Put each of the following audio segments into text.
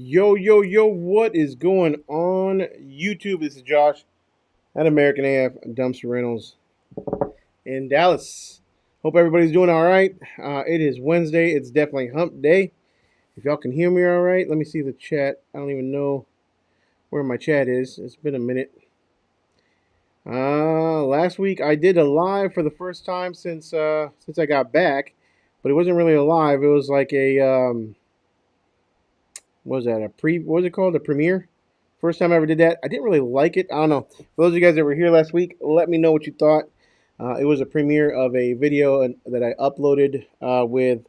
Yo, yo, yo, what is going on YouTube? This is Josh at American AF Dumpster Rentals in Dallas. Hope everybody's doing all right. It is Wednesday. It's definitely hump day. If y'all can hear me all right, let me see the chat. I don't even know where my chat is. It's been a minute. Last week I did a live for the first time since I got back, but it wasn't really a live. It was like a what was that? What was it called? A premiere? First time I ever did that. I didn't really like it. I don't know. For those of you guys that were here last week, let me know what you thought. It was a premiere of a video that I uploaded with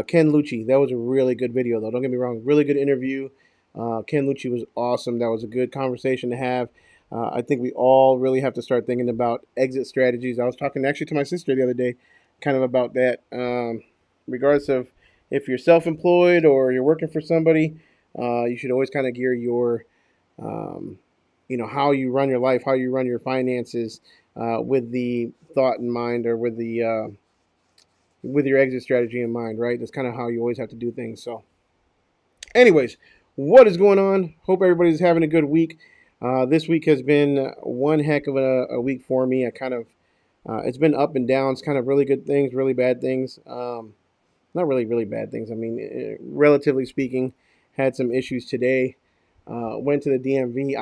Ken Lucci. That was a really good video, though. Don't get me wrong. Really good interview. Ken Lucci was awesome. That was a good conversation to have. I think we all really have to start thinking about exit strategies. I was talking actually to my sister the other day, kind of about that. Regardless of if you're self-employed or you're working for somebody, you should always kind of gear your how you run your life, how you run your finances, with the thought in mind, or with your exit strategy in mind, right? That's kind of how you always have to do things. So, anyways, what is going on? Hope everybody's having a good week. This week has been one heck of a week for me. It's been up and down. It's kind of really good things, really bad things. Not really, really bad things. I mean, relatively speaking, had some issues today. Went to the DMV.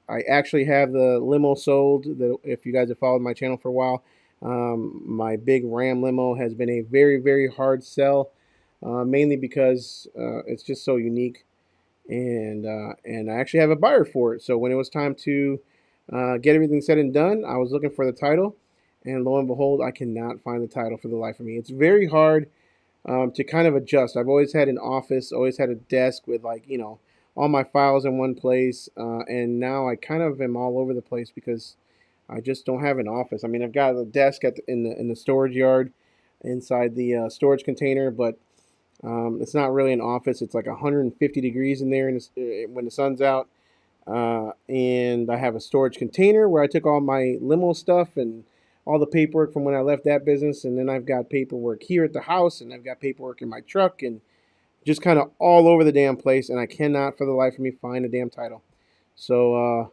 I actually have the limo sold. If you guys have followed my channel for a while, my big Ram limo has been a very, very hard sell, mainly because it's just so unique, and I actually have a buyer for it. So when it was time to get everything said and done, I was looking for the title, and lo and behold, I cannot find the title for the life of me. It's very hard to kind of adjust. I've always had an office, always had a desk with, like, all my files in one place, and now I kind of am all over the place because I just don't have an office. I mean, I've got a desk in the storage yard inside the storage container, but it's not really an office. It's like 150 degrees in there when the sun's out, and I have a storage container where I took all my limo stuff and all the paperwork from when I left that business, and then I've got paperwork here at the house, and I've got paperwork in my truck, and just kind of all over the damn place, and I cannot for the life of me find a damn title. So,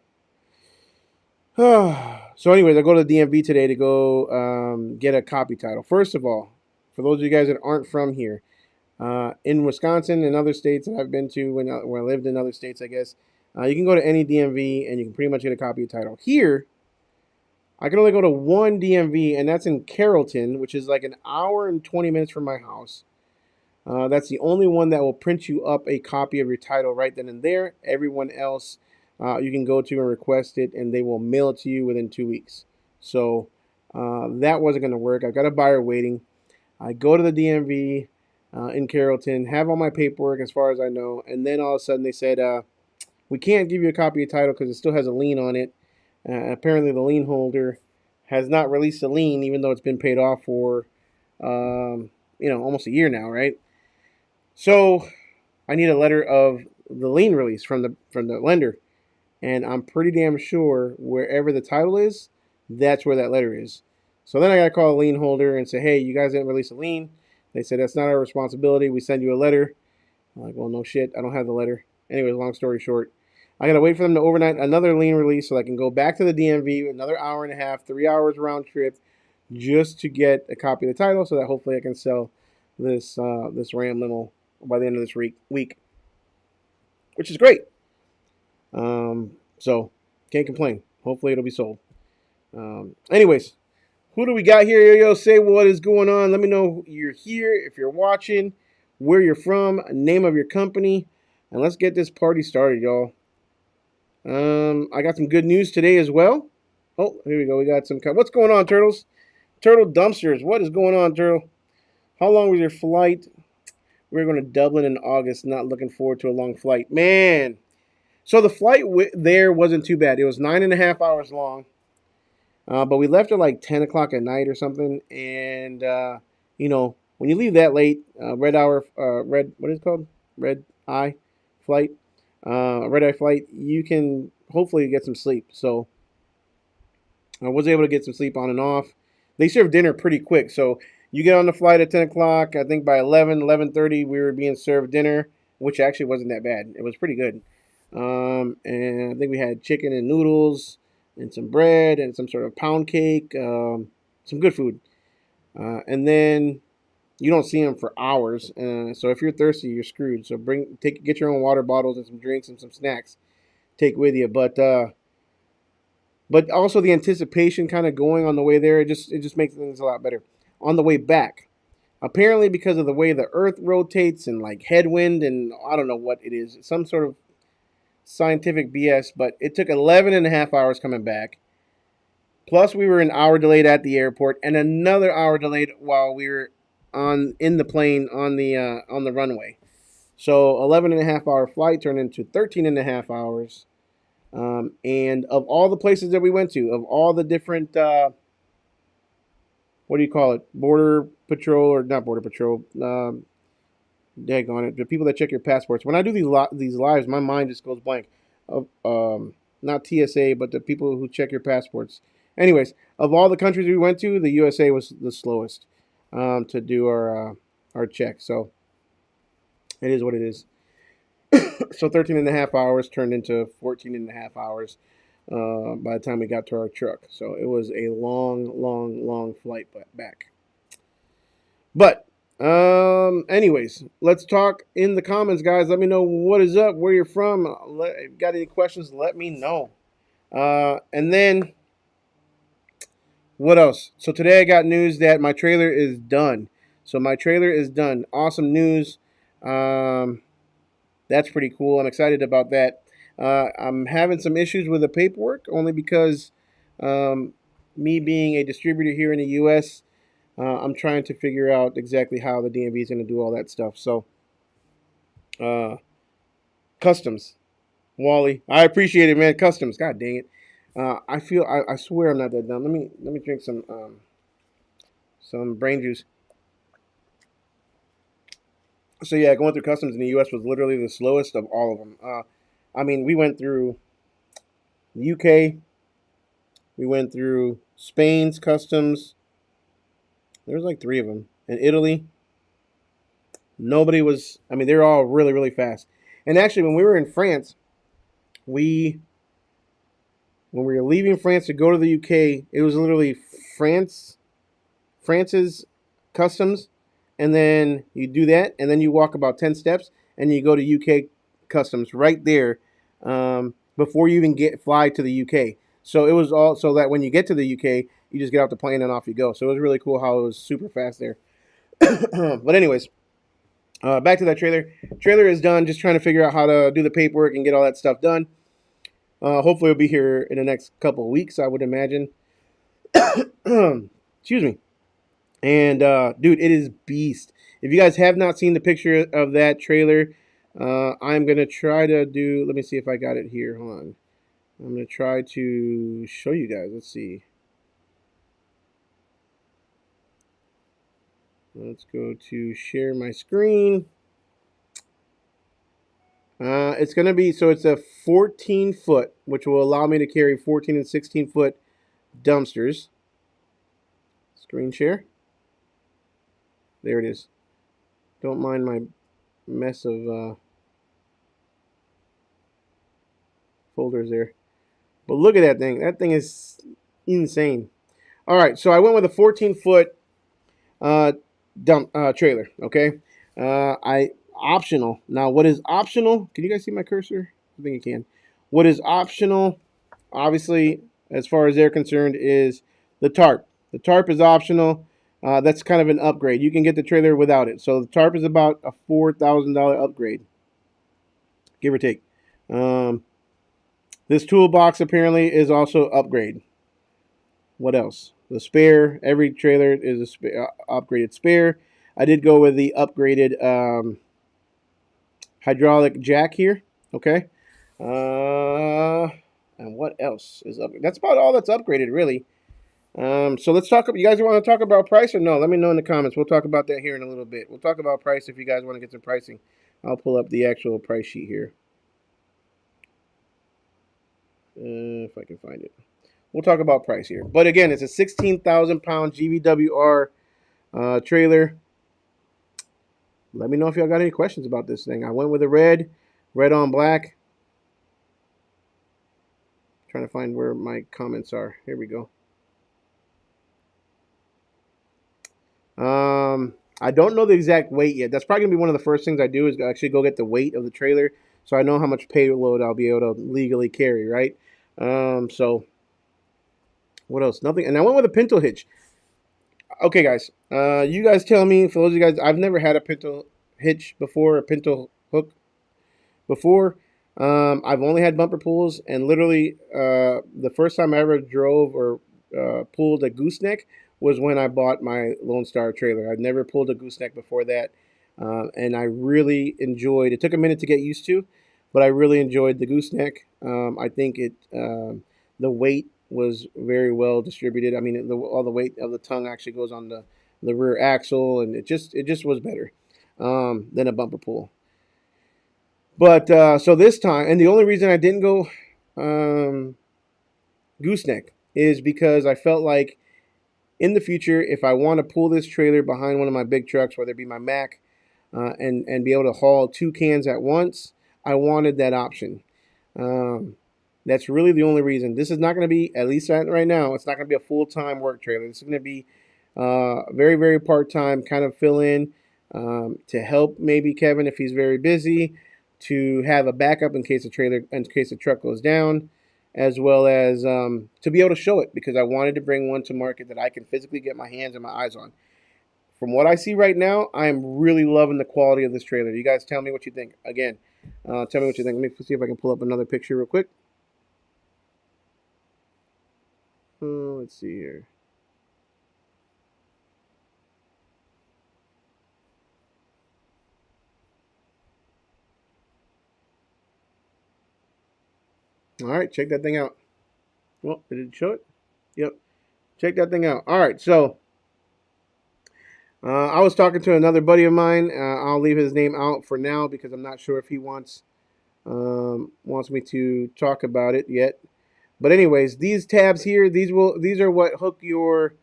so anyways, I go to the DMV today to go get a copy title. First of all, for those of you guys that aren't from here, in Wisconsin and other states that I've been to when I lived in other states, I guess, you can go to any DMV and you can pretty much get a copy of title. Here, I can only go to one DMV, and that's in Carrollton, which is like an hour and 20 minutes from my house. That's the only one that will print you up a copy of your title right then and there. Everyone else you can go to and request it, and they will mail it to you within 2 weeks. So that wasn't going to work. I've got a buyer waiting. I go to the DMV in Carrollton, have all my paperwork as far as I know, and then all of a sudden they said, we can't give you a copy of title because it still has a lien on it. Apparently the lien holder has not released a lien, even though it's been paid off for almost a year now, right? So I need a letter of the lien release from the lender, and I'm pretty damn sure wherever the title is, that's where that letter is. So then I gotta call a lien holder and say, hey, you guys didn't release a lien. They said that's not our responsibility. We send you a letter. I'm like, well, no shit, I don't have the letter. Anyways, long story short, I gotta wait for them to overnight another lien release so I can go back to the DMV, another hour and a half, 3 hours round trip, just to get a copy of the title, so that hopefully I can sell this Ram limo by the end of this week, which is great. So can't complain. Hopefully it'll be sold. Anyways, who do we got here? Yo, say what is going on. Let me know you're here if you're watching. where you're from, name of your company, and let's get this party started, y'all. I got some good news today as well. Oh, here we go. We got some. What's going on, Turtles? Turtle Dumpsters. What is going on, Turtle? How long was your flight? We're going to Dublin in August. Not looking forward to a long flight. Man. So the flight there wasn't too bad. It was 9.5 hours long. But we left at like 10 o'clock at night or something. And, when you leave that late, red what is it called? Red eye flight. Red eye flight, you can hopefully get some sleep. So I was able to get some sleep on and off. They serve dinner pretty quick. So you get on the flight at 10 o'clock. I think by 11:30, we were being served dinner, which actually wasn't that bad. It was pretty good. And I think we had chicken and noodles and some bread and some sort of pound cake, some good food. And then you don't see them for hours. So if you're thirsty, you're screwed. So get your own water bottles and some drinks and some snacks. Take with you. But also the anticipation kind of going on the way there, it just makes things a lot better. On the way back, apparently because of the way the Earth rotates and like headwind and I don't know what it is, some sort of scientific BS, but it took 11.5 hours coming back. Plus we were an hour delayed at the airport and another hour delayed while we were in the plane on the runway. So 11.5 hour flight turned into 13.5 hours. And of all the places that we went to, of all the different, what do you call it? Border patrol or not border patrol? Daggone it. The people that check your passports. When I do these lives, my mind just goes blank. Not TSA, but the people who check your passports. Anyways, of all the countries we went to, the USA was the slowest to do our check. So it is what it is. So 13.5 hours turned into 14.5 hours by the time we got to our truck. So it was a long flight back. But anyways, let's talk in the comments, guys. Let me know what is up, where you're from. Got any questions, let me know. And then what else? So today I got news that my trailer is done. So my trailer is done. Awesome news. That's pretty cool. I'm excited about that. I'm having some issues with the paperwork only because me being a distributor here in the U.S., I'm trying to figure out exactly how the DMV is going to do all that stuff. So, customs, Wally, I appreciate it, man. Customs, God dang it. I swear I'm not that dumb. Let me drink some brain juice. So yeah, going through customs in the U.S. was literally the slowest of all of them. I mean, we went through the UK, we went through Spain's customs. There was like 3 of them. In Italy, nobody was. I mean, they're all really fast. And actually, when we were in France, when we were leaving France to go to the UK, it was literally France's customs, and then you do that, and then you walk about 10 steps, and you go to UK customs right there before you even fly to the UK. So it was all so that when you get to the UK, you just get off the plane and off you go. So it was really cool how it was super fast there. But anyways, back to that trailer. Trailer is done. Just trying to figure out how to do the paperwork and get all that stuff done. Hopefully it'll be here in the next couple of weeks, I would imagine. Excuse me. And dude, it is beast. If you guys have not seen the picture of that trailer, I'm gonna try to do. Let me see if I got it here. Hold on. I'm gonna try to show you guys. Let's see. Let's go to share my screen. It's going to be, so it's a 14 foot, which will allow me to carry 14 and 16 foot dumpsters. Screen share. There it is. Don't mind my mess of folders there. But look at that thing. That thing is insane. All right, so I went with a 14 foot trailer, okay? Optional. Now, what is optional? Can you guys see my cursor? I think you can. What is optional, obviously, as far as they're concerned, is the tarp. The tarp is optional. that's kind of an upgrade. You can get the trailer without it. So the tarp is about a $4,000 upgrade, give or take. Um, this toolbox apparently is also upgrade. What else? The spare. Every trailer is a upgraded spare. I did go with the upgraded hydraulic jack here. Okay. And what else is up? That's about all that's upgraded, really. So let's talk. You guys want to talk about price or no? Let me know in the comments. We'll talk about that here in a little bit. We'll talk about price if you guys want to get some pricing. I'll pull up the actual price sheet here. If I can find it. We'll talk about price here. But again, it's a 16,000 pound GVWR trailer. Let me know if y'all got any questions about this thing. I went with a red on black. Trying to find where my comments are. Here we go. I don't know the exact weight yet. That's probably gonna be one of the first things I do is actually go get the weight of the trailer, so I know how much payload I'll be able to legally carry. Right. So what else? Nothing. And I went with a pinto hitch. Okay, guys. You guys tell me. For those of you guys, I've never had a pinto hitch before, a pinto hook before. I've only had bumper pulls, and literally the first time I ever drove or pulled a gooseneck was when I bought my Lone Star trailer. I'd never pulled a gooseneck before that, and I really enjoyed. It took a minute to get used to, but I really enjoyed the gooseneck. I think the weight was very well distributed. I mean, all the weight of the tongue actually goes on the rear axle, and it just was better than a bumper pull. But so this time, and the only reason I didn't go gooseneck is because I felt like in the future, if I want to pull this trailer behind one of my big trucks, whether it be my Mack, and be able to haul 2 cans at once, I wanted that option. That's really the only reason. This is not going to be, at least right now, it's not going to be a full-time work trailer. This is going to be very, very part-time, kind of fill in to help maybe Kevin if he's very busy, to have a backup in case the truck goes down, as well as to be able to show it, because I wanted to bring one to market that I can physically get my hands and my eyes on. From what I see right now, I am really loving the quality of this trailer. You guys tell me what you think. Again, tell me what you think. Let me see if I can pull up another picture real quick. Let's see here. All right, check that thing out. Well, did it show it? Yep. Check that thing out. All right, so I was talking to another buddy of mine. I'll leave his name out for now because I'm not sure if he wants me to talk about it yet. But anyways, these tabs here, these are what hook your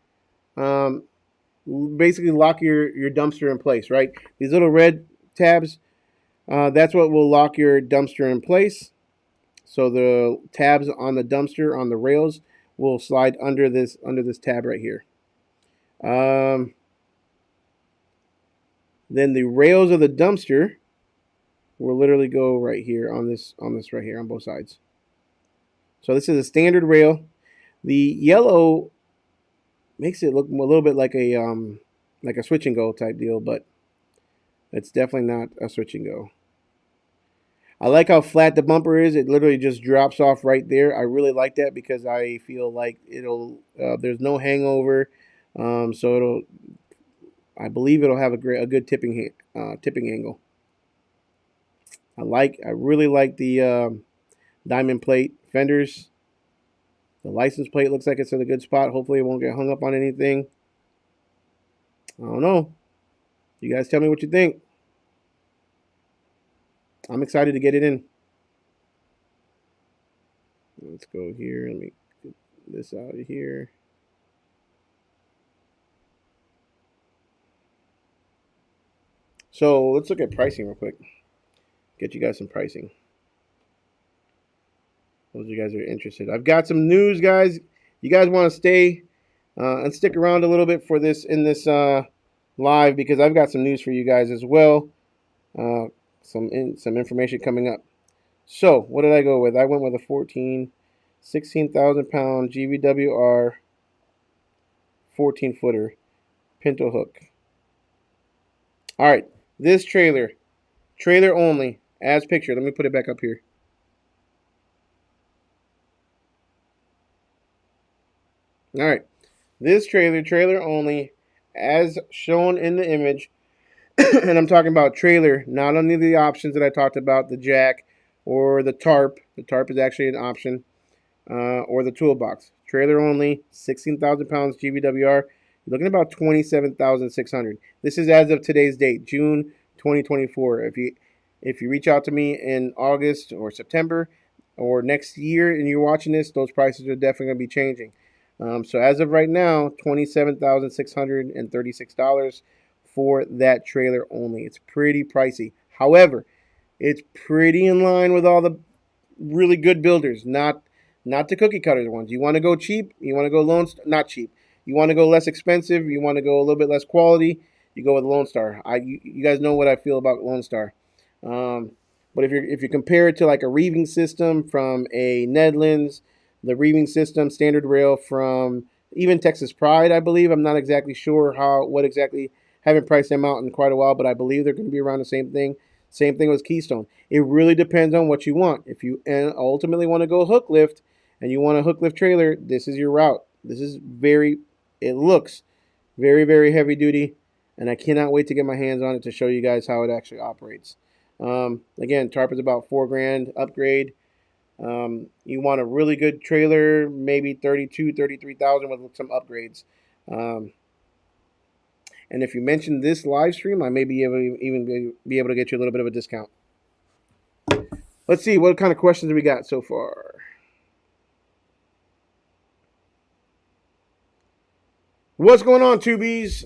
basically lock your dumpster in place, right? These little red tabs, that's what will lock your dumpster in place. So the tabs on the dumpster on the rails will slide under this tab right here. Then the rails of the dumpster will literally go right here on this right here on both sides. So this is a standard rail. The yellow makes it look a little bit like a switch and go type deal, but it's definitely not a switch and go. I like how flat the bumper is. It literally just drops off right there. I really like that because I feel like there's no hangover, so I believe it'll have a good tipping angle. I really like the diamond plate fenders. The license plate looks like it's in a good spot. Hopefully it won't get hung up on anything. I don't know. You guys tell me what you think. I'm excited to get it in. Let's go here. Let me get this out of here. So let's look at pricing real quick. Get you guys some pricing. Those of you guys are interested. I've got some news, guys. You guys want to stay and stick around a little bit for this live, because I've got some news for you guys as well. Some information coming up. So what did I go with? I went with a 16,000 pound GVWR 14 footer Pinto hook. All right, this trailer only, as pictured. Let me put it back up here. All right, this trailer only, as shown in the image. And I'm talking about trailer, not any of the options that I talked about, the jack or the tarp. The tarp is actually an option, or the toolbox. Trailer only, 16,000 pounds GVWR. You're looking at about 27,600. This is as of today's date, June 2024. If you reach out to me in August or September or next year and you're watching this, those prices are definitely going to be changing. So as of right now, $27,636 for that trailer only. It's pretty pricey. However, it's pretty in line with all the really good builders, not the cookie cutters ones. You want to go cheap, you want to go not cheap. You want to go less expensive, you want to go a little bit less quality, you go with Lone Star. You guys know what I feel about Lone Star. But if you compare it to like a reeving system from a Nedlands, the reeving system standard rail from even Texas Pride, I believe. I'm not exactly sure what exactly. Haven't priced them out in quite a while, but I believe they're going to be around the same thing. Same thing with Keystone. It really depends on what you want. If you ultimately want to go hook lift and you want a hook lift trailer, this is your route. This is it looks very, very heavy duty, and I cannot wait to get my hands on it to show you guys how it actually operates. Again, tarp is about $4,000 upgrade. You want a really good trailer, maybe 33,000 with some upgrades. And if you mention this live stream, I may be able to get you a little bit of a discount. Let's see, what kind of questions we got so far? What's going on, 2Bs?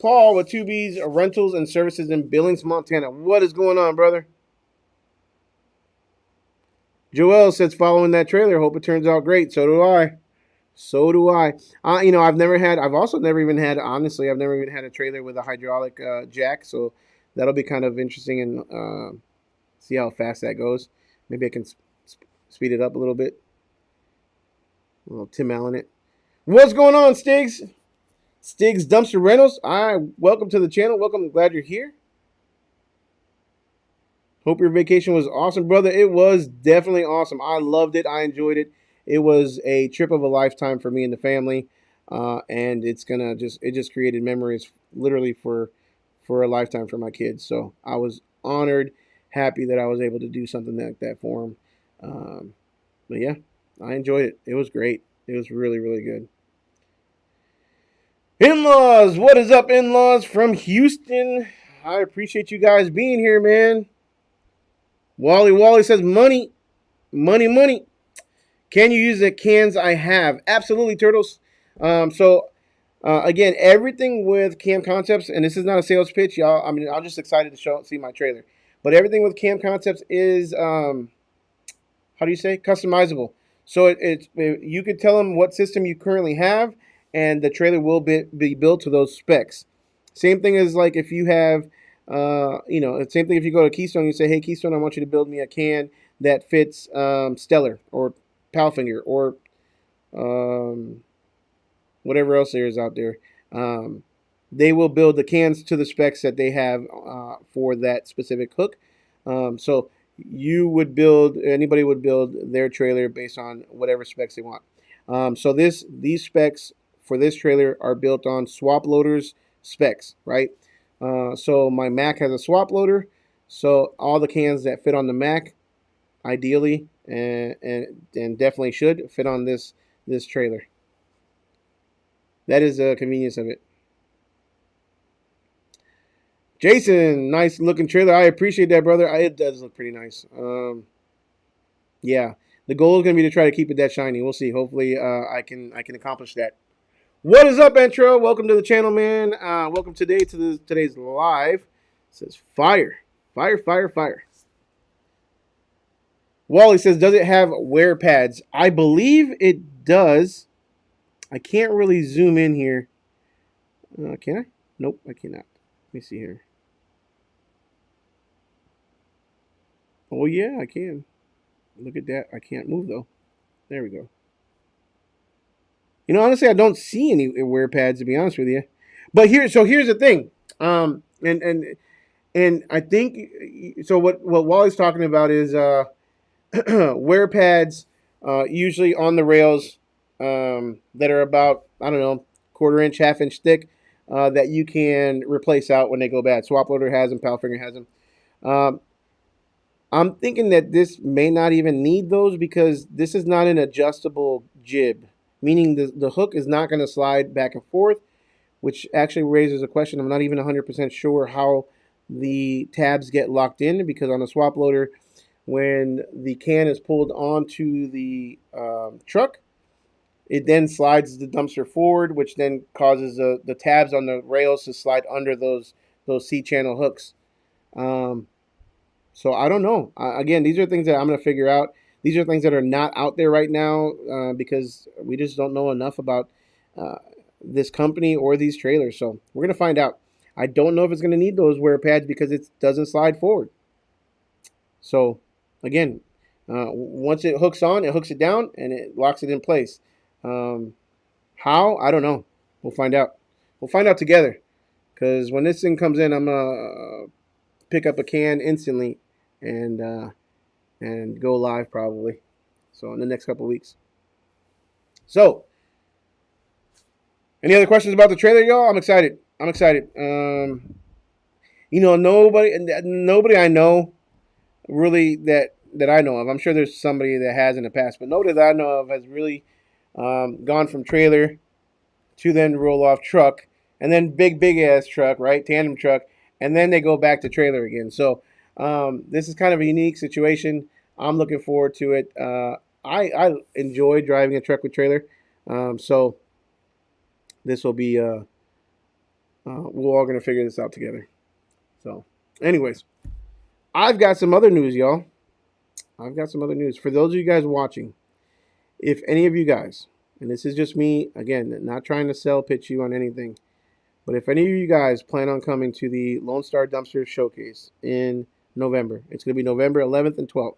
Paul with 2Bs Rentals and Services in Billings, Montana. What is going on, brother? Joel says, following that trailer, hope it turns out great. So do I. I've also never even had a trailer with a hydraulic jack. So that'll be kind of interesting and see how fast that goes. Maybe I can speed it up a little bit. A little Tim Allen it. What's going on, Stiggs? Stiggs Dumpster Rentals. Welcome to the channel. Welcome. Glad you're here. Hope your vacation was awesome, brother. It was definitely awesome. I loved it. I enjoyed it. It was a trip of a lifetime for me and the family, and it just created memories literally for a lifetime for my kids. So I was honored, happy that I was able to do something like that for them. But yeah, I enjoyed it. It was great. It was really, really good. In-laws, what is up, in-laws from Houston? I appreciate you guys being here, man. Wally says money. Can you use the cans I have? Absolutely, Turtles. Again, everything with Cam Concepts, and this is not a sales pitch, y'all. I mean, I'm just excited to see my trailer. But everything with Cam Concepts is, customizable. So you could tell them what system you currently have, and the trailer will be built to those specs. Same thing as like if you have, same thing if you go to Keystone, you say, hey, Keystone, I want you to build me a can that fits Stellar or Palfinger or whatever else there is out there. They will build the cans to the specs that they have for that specific hook. So anybody would build their trailer based on whatever specs they want. So these specs for this trailer are built on swap loaders specs, right? So my Mac has a swap loader. So all the cans that fit on the Mac, ideally, and definitely should fit on this trailer. That is the convenience of it. Jason, nice looking trailer. I appreciate that, brother. It does look pretty nice. Yeah, the goal is going to be to try to keep it that shiny. We'll see. Hopefully, I can accomplish that. What is up, Entro? Welcome to the channel, man. Welcome today to today's live. It says fire. Wally says, does it have wear pads? I believe it does. I can't really zoom in here. Can I? Nope, I cannot. Let me see here. Oh, yeah, I can. Look at that. I can't move, though. There we go. Honestly, I don't see any wear pads, to be honest with you. But here's the thing. And I think so. What Wally's talking about is wear pads, usually on the rails, that are about, I don't know, quarter-inch, half-inch thick, that you can replace out when they go bad. Swap Loader has them. Powfinger has them. Um, I'm thinking that this may not even need those because this is not an adjustable jib, meaning the hook is not going to slide back and forth, which actually raises a question. I'm not even 100% sure how the tabs get locked in, because on a swap loader, when the can is pulled onto the truck, it then slides the dumpster forward, which then causes the tabs on the rails to slide under those C channel hooks. Um, so I don't know. Again, these are things that I'm going to figure out. These are things that are not out there right now, because we just don't know enough about uh, this company or these trailers. So we're going to find out. I don't know if it's going to need those wear pads because it doesn't slide forward. So again, once it hooks on, it hooks it down and it locks it in place. Um, how? I don't know. We'll find out. We'll find out together. Because when this thing comes in, I'm gonna pick up a can instantly and go live probably. So in the next couple of weeks. So, any other questions about the trailer, y'all? I'm excited. I'm excited. Nobody I know really that I know of. I'm sure there's somebody that has in the past, but nobody that I know of has really gone from trailer to then roll off truck and then big ass truck, right? Tandem truck, and then they go back to trailer again. So this is kind of a unique situation. I'm looking forward to it. I enjoy driving a truck with trailer, so this will be we're all gonna figure this out together. So, anyways, I've got some other news, y'all. I've got some other news for those of you guys watching. If any of you guys, and this is just me again, not trying to sell pitch you on anything, but if any of you guys plan on coming to the Lone Star Dumpster Showcase in November, it's going to be November 11th and 12th.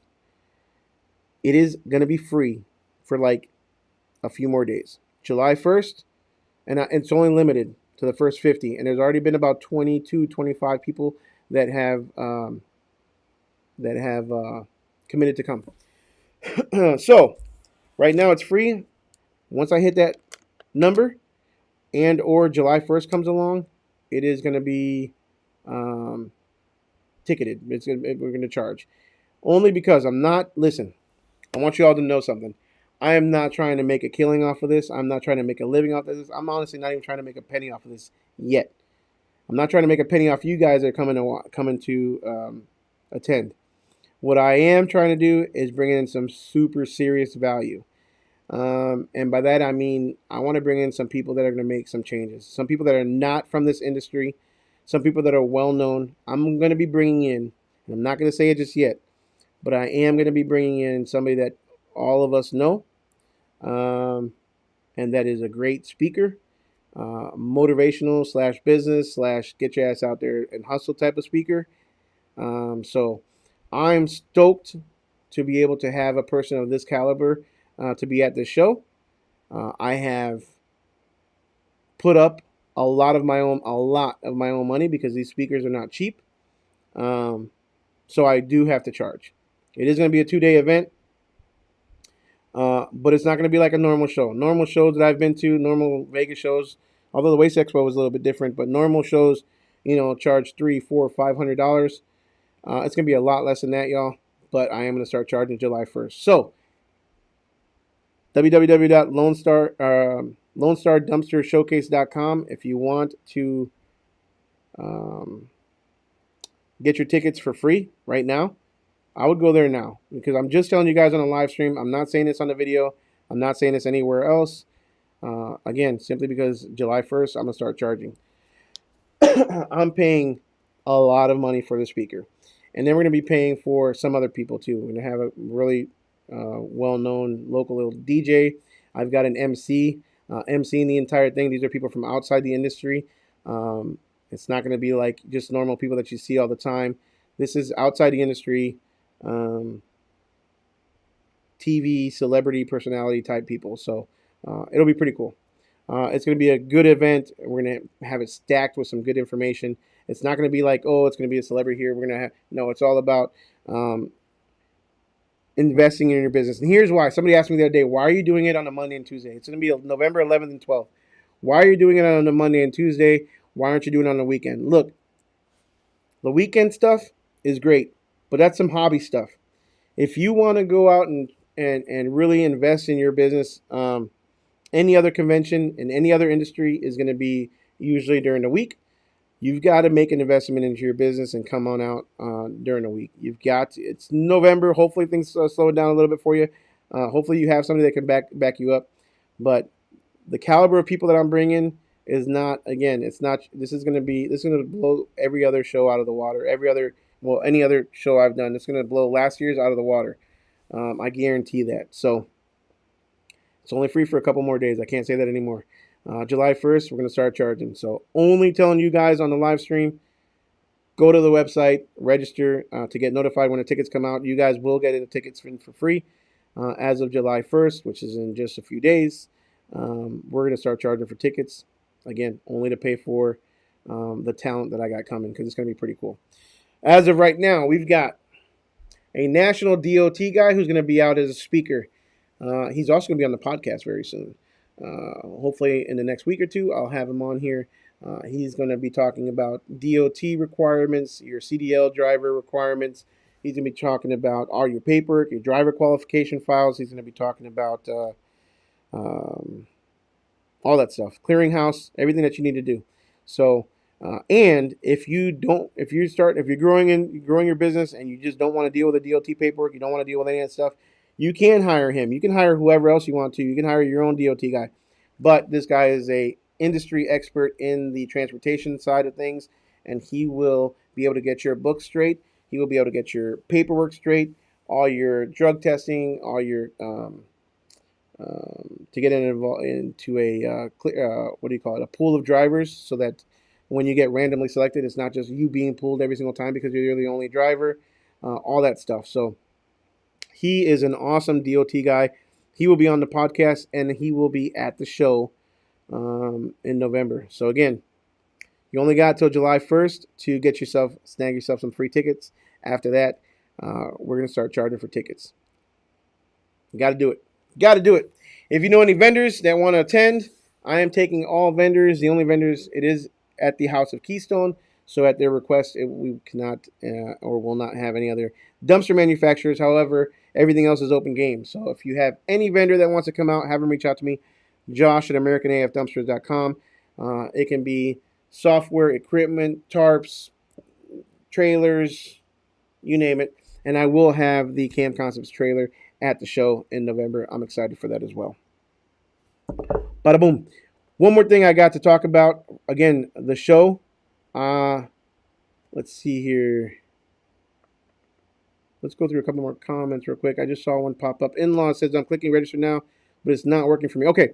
It is going to be free for like a few more days. July 1st, and it's only limited to the first 50. And there's already been about 22, 25 people that have committed to come. So right now it's free. Once I hit that number, and or July 1st comes along, it is going to be ticketed. We're going to charge. Only because I'm not, listen, I want you all to know something. I am not trying to make a killing off of this. I'm not trying to make a living off of this. I'm honestly not even trying to make a penny off of this yet. I'm not trying to make a penny off you guys that are coming to attend. What I am trying to do is bring in some super serious value. And by that, I mean, I want to bring in some people that are going to make some changes. Some people that are not from this industry, some people that are well known. I'm going to be bringing in, and I'm not going to say it just yet, but I am going to be bringing in somebody that all of us know, and that is a great speaker, motivational / business / get your ass out there and hustle type of speaker. So I'm stoked to be able to have a person of this caliber to be at this show. I have put up a lot of my own money because these speakers are not cheap. So I do have to charge. It is going to be a 2-day event, but it's not going to be like a normal show. Normal shows that I've been to, normal Vegas shows, although the Waste Expo was a little bit different, but normal shows, charge $300, $400, $500. It's going to be a lot less than that, y'all. But I am going to start charging July 1st. So www.LoneStarDumpsterShowcase.com if you want to get your tickets for free right now. I would go there now because I'm just telling you guys on a live stream. I'm not saying this on the video. I'm not saying this anywhere else. Again, simply because July 1st, I'm going to start charging. I'm paying a lot of money for the speaker. And then we're going to be paying for some other people too. We're going to have a really well-known local little DJ. I've got an MC, MCing the entire thing. These are people from outside the industry. It's not going to be like just normal people that you see all the time. This is outside the industry, TV, celebrity, personality type people. So it'll be pretty cool. It's going to be a good event. We're going to have it stacked with some good information. It's not going to be like, oh, it's going to be a celebrity here. We're going to have, no, it's all about investing in your business. And here's why. Somebody asked me the other day, why are you doing it on a Monday and Tuesday? It's going to be November 11th and 12th. Why are you doing it on a Monday and Tuesday? Why aren't you doing it on the weekend? Look, the weekend stuff is great, but that's some hobby stuff. If you want to go out and really invest in your business, any other convention in any other industry is going to be usually during the week. You've got to make an investment into your business and come on out during the week. You've got to, it's November. Hopefully things slow down a little bit for you. Hopefully you have somebody that can back you up. But the caliber of people that I'm bringing is not, again, it's not, this is going to blow every other show out of the water. Any other show I've done, it's going to blow last year's out of the water. I guarantee that. So it's only free for a couple more days. I can't say that anymore. July 1st, we're going to start charging. So only telling you guys on the live stream, go to the website, register to get notified when the tickets come out. You guys will get the tickets for free as of July 1st, which is in just a few days. We're going to start charging for tickets. Again, only to pay for the talent that I got coming, because it's going to be pretty cool. As of right now, we've got a national DOT guy who's going to be out as a speaker. He's also going to be on the podcast very soon. Hopefully in the next week or two, I'll have him on here. He's going to be talking about DOT requirements, your CDL driver requirements. He's going to be talking about all your paperwork, your driver qualification files. He's going to be talking about all that stuff, clearinghouse, everything that you need to do. So, and if you're growing your business and you just don't want to deal with the DOT paperwork, you don't want to deal with any of that stuff, you can hire him. You can hire whoever else you want to. You can hire your own DOT guy. But this guy is a industry expert in the transportation side of things, and he will be able to get your book straight. He will be able to get your paperwork straight, all your drug testing, all your to get into a a pool of drivers, so that when you get randomly selected, it's not just you being pulled every single time because you're the only driver, all that stuff. So he is an awesome DOT guy. He will be on the podcast, and he will be at the show in November. So again, you only got till July 1st to snag yourself some free tickets. After that, we're going to start charging for tickets. You got to do it. Got to do it. If you know any vendors that want to attend, I am taking all vendors. The only vendors, it is at the House of Keystone. So at their request, we cannot or will not have any other dumpster manufacturers. However, everything else is open game. So if you have any vendor that wants to come out, have them reach out to me, Josh at AmericanAFDumpsters.com. It can be software, equipment, tarps, trailers, you name it. And I will have the Cam Concepts trailer at the show in November. I'm excited for that as well. Bada boom. One more thing I got to talk about. Again, the show. Let's see here. Let's go through a couple more comments real quick. I just saw one pop up. In-law says I'm clicking register now, but it's not working for me. Okay.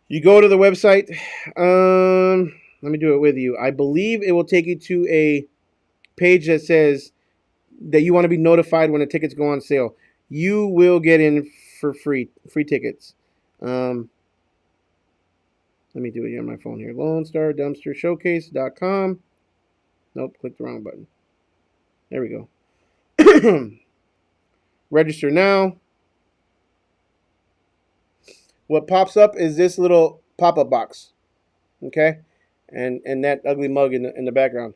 You go to the website. Let me do it with you. I believe it will take you to a page that says that you want to be notified when the tickets go on sale. You will get in for free tickets. Let me do it here on my phone here. Lone Star Dumpster Showcase.com. Nope, clicked the wrong button. There we go. Register now. What pops up is this little pop-up box. Okay? And that ugly mug in the background.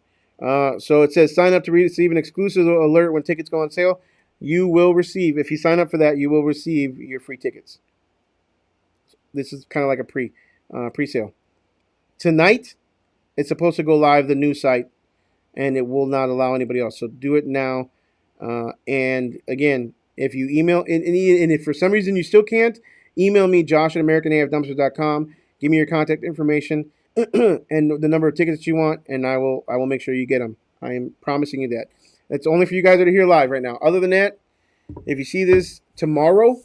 So it says sign up to receive an exclusive alert when tickets go on sale. You will receive, if you sign up for that, you will receive your free tickets. This is kind of like a pre-sale. Tonight, it's supposed to go live, the new site, and it will not allow anybody else. So do it now. And again, if you email, and if for some reason you still can't, email me, Josh at AmericanAFDumpsters.com. Give me your contact information and the number of tickets that you want, and I will make sure you get them. I am promising you that. It's only for you guys that are here live right now. Other than that, if you see this tomorrow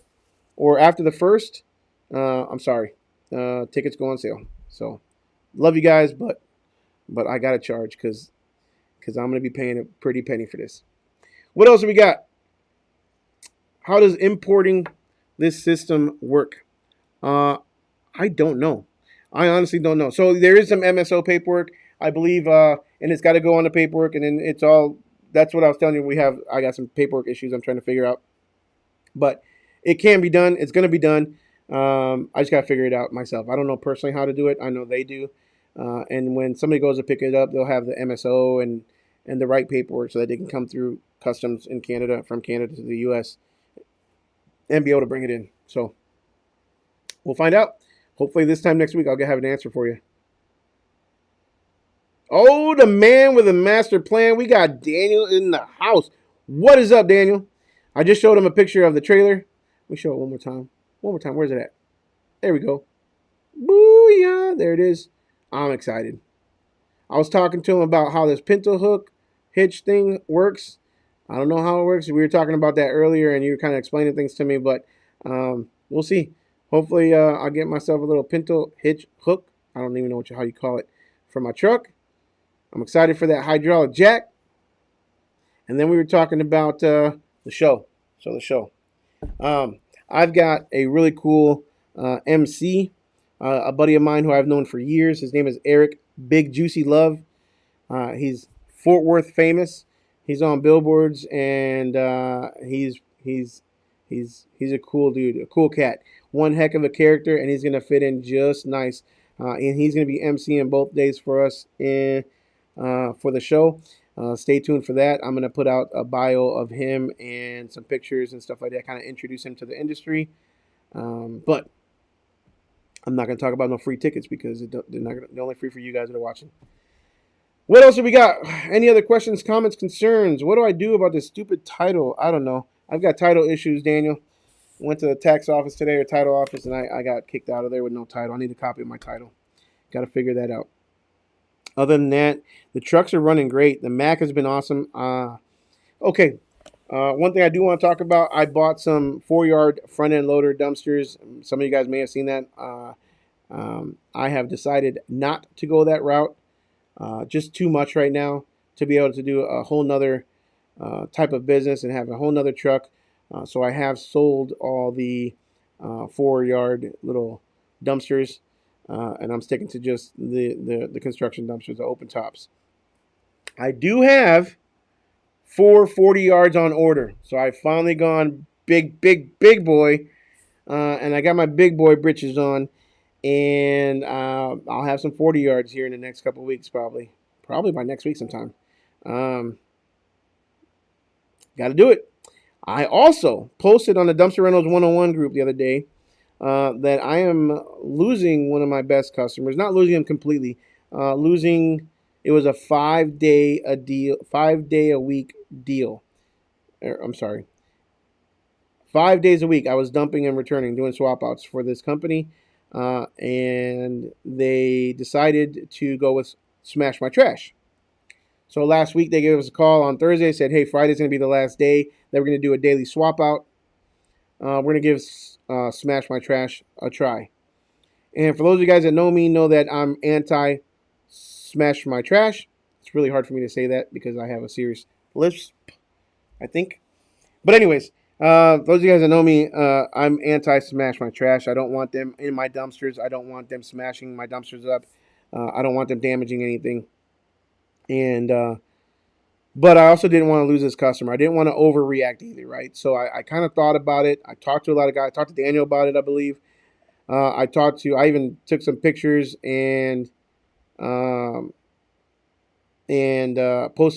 or after the 1st, I'm sorry. Tickets go on sale. So love you guys, but I got to charge because I'm going to be paying a pretty penny for this. What else do we got? How does importing this system work? I don't know. I honestly don't know. So there is some MSO paperwork, I believe, and it's got to go on the paperwork, and then it's all. That's what I was telling you. I got some paperwork issues I'm trying to figure out, but it can be done. It's going to be done. I just got to figure it out myself. I don't know personally how to do it. I know they do. And when somebody goes to pick it up, they'll have the MSO and the right paperwork so that they can come through customs in Canada from Canada to the U.S. and be able to bring it in. So we'll find out. Hopefully this time next week I'll have an answer for you. Oh, the man with a master plan. We got Daniel in the house. What is up, Daniel? I just showed him a picture of the trailer. Let me show it one more time. One more time. Where's it at? There we go. Booyah. There it is. I'm excited. I was talking to him about how this pinto hook hitch thing works. I don't know how it works. We were talking about that earlier, and you were kind of explaining things to me, but we'll see. Hopefully, I'll get myself a little pinto hitch hook. I don't even know how you call it for my truck. I'm excited for that hydraulic jack. And then we were talking about the show. So the show. I've got a really cool MC, a buddy of mine who I've known for years. His name is Eric Big Juicy Love. He's Fort Worth famous. He's on billboards, and he's a cool dude, a cool cat. One heck of a character, and he's gonna fit in just nice. And he's gonna be MCing both days for us for the show. Stay tuned for that. I'm going to put out a bio of him and some pictures and stuff like that, kind of introduce him to the industry. But I'm not going to talk about no free tickets because they're only free for you guys that are watching. What else have we got? Any other questions, comments, concerns? What do I do about this stupid title? I don't know. I've got title issues, Daniel. Went to the tax office today or title office, and I got kicked out of there with no title. I need a copy of my title. Got to figure that out. Other than that, the trucks are running great. The Mac has been awesome. Okay. One thing I do want to talk about, I bought some 4-yard front-end loader dumpsters. Some of you guys may have seen that. I have decided not to go that route. Just too much right now to be able to do a whole nother type of business and have a whole nother truck. So I have sold all the 4-yard little dumpsters. And I'm sticking to just the construction dumpsters, the open tops. I do have 4 40 yards on order. So I've finally gone big boy. And I got my big boy britches on. And I'll have some 40 yards here in the next couple of weeks, probably. Probably by next week sometime. Got to do it. I also posted on the Dumpster Rentals 101 group the other day that I am losing one of my best customers. Not losing him completely. Losing. It was a 5-day a week deal. I'm sorry. 5 days a week. I was dumping and returning, doing swap outs for this company, and they decided to go with Smash My Trash. So last week they gave us a call on Thursday. Said, "Hey, Friday's going to be the last day that we're going to do a daily swap out. We're going to give Smash My Trash a try." And for those of you guys that know me, know that I'm anti Smash My Trash. It's really hard for me to say that because I have a serious lisp, I think. But anyways, those of you guys that know me, I'm anti Smash My Trash. I don't want them in my dumpsters. I don't want them smashing my dumpsters up. I don't want them damaging anything. And but I also didn't want to lose this customer. I didn't want to overreact either, right? So I kind of thought about it. I talked to a lot of guys. I talked to Daniel about it, I believe. I even took some pictures and posted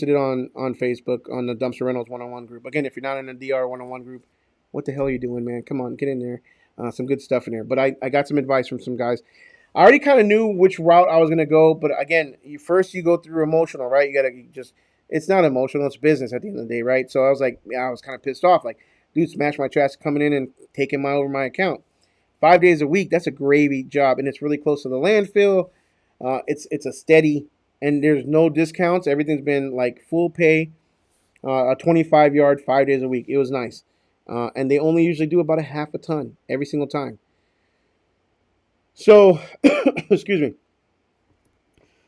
it on Facebook on the Dumpster Rentals 101 group. Again, if you're not in the DR 101 group, what the hell are you doing, man? Come on, get in there. Some good stuff in there. But I got some advice from some guys. I already kind of knew which route I was going to go. But again, you go through emotional, right? It's not emotional. It's business at the end of the day, right? So I was like, I was kind of pissed off. Like, dude, Smash My Trash coming in and taking over my account. 5 days a week, that's a gravy job. And it's really close to the landfill. It's a steady, and there's no discounts. Everything's been like full pay, a 25-yard, 5 days a week. It was nice. And they only usually do about a half a ton every single time. So, excuse me.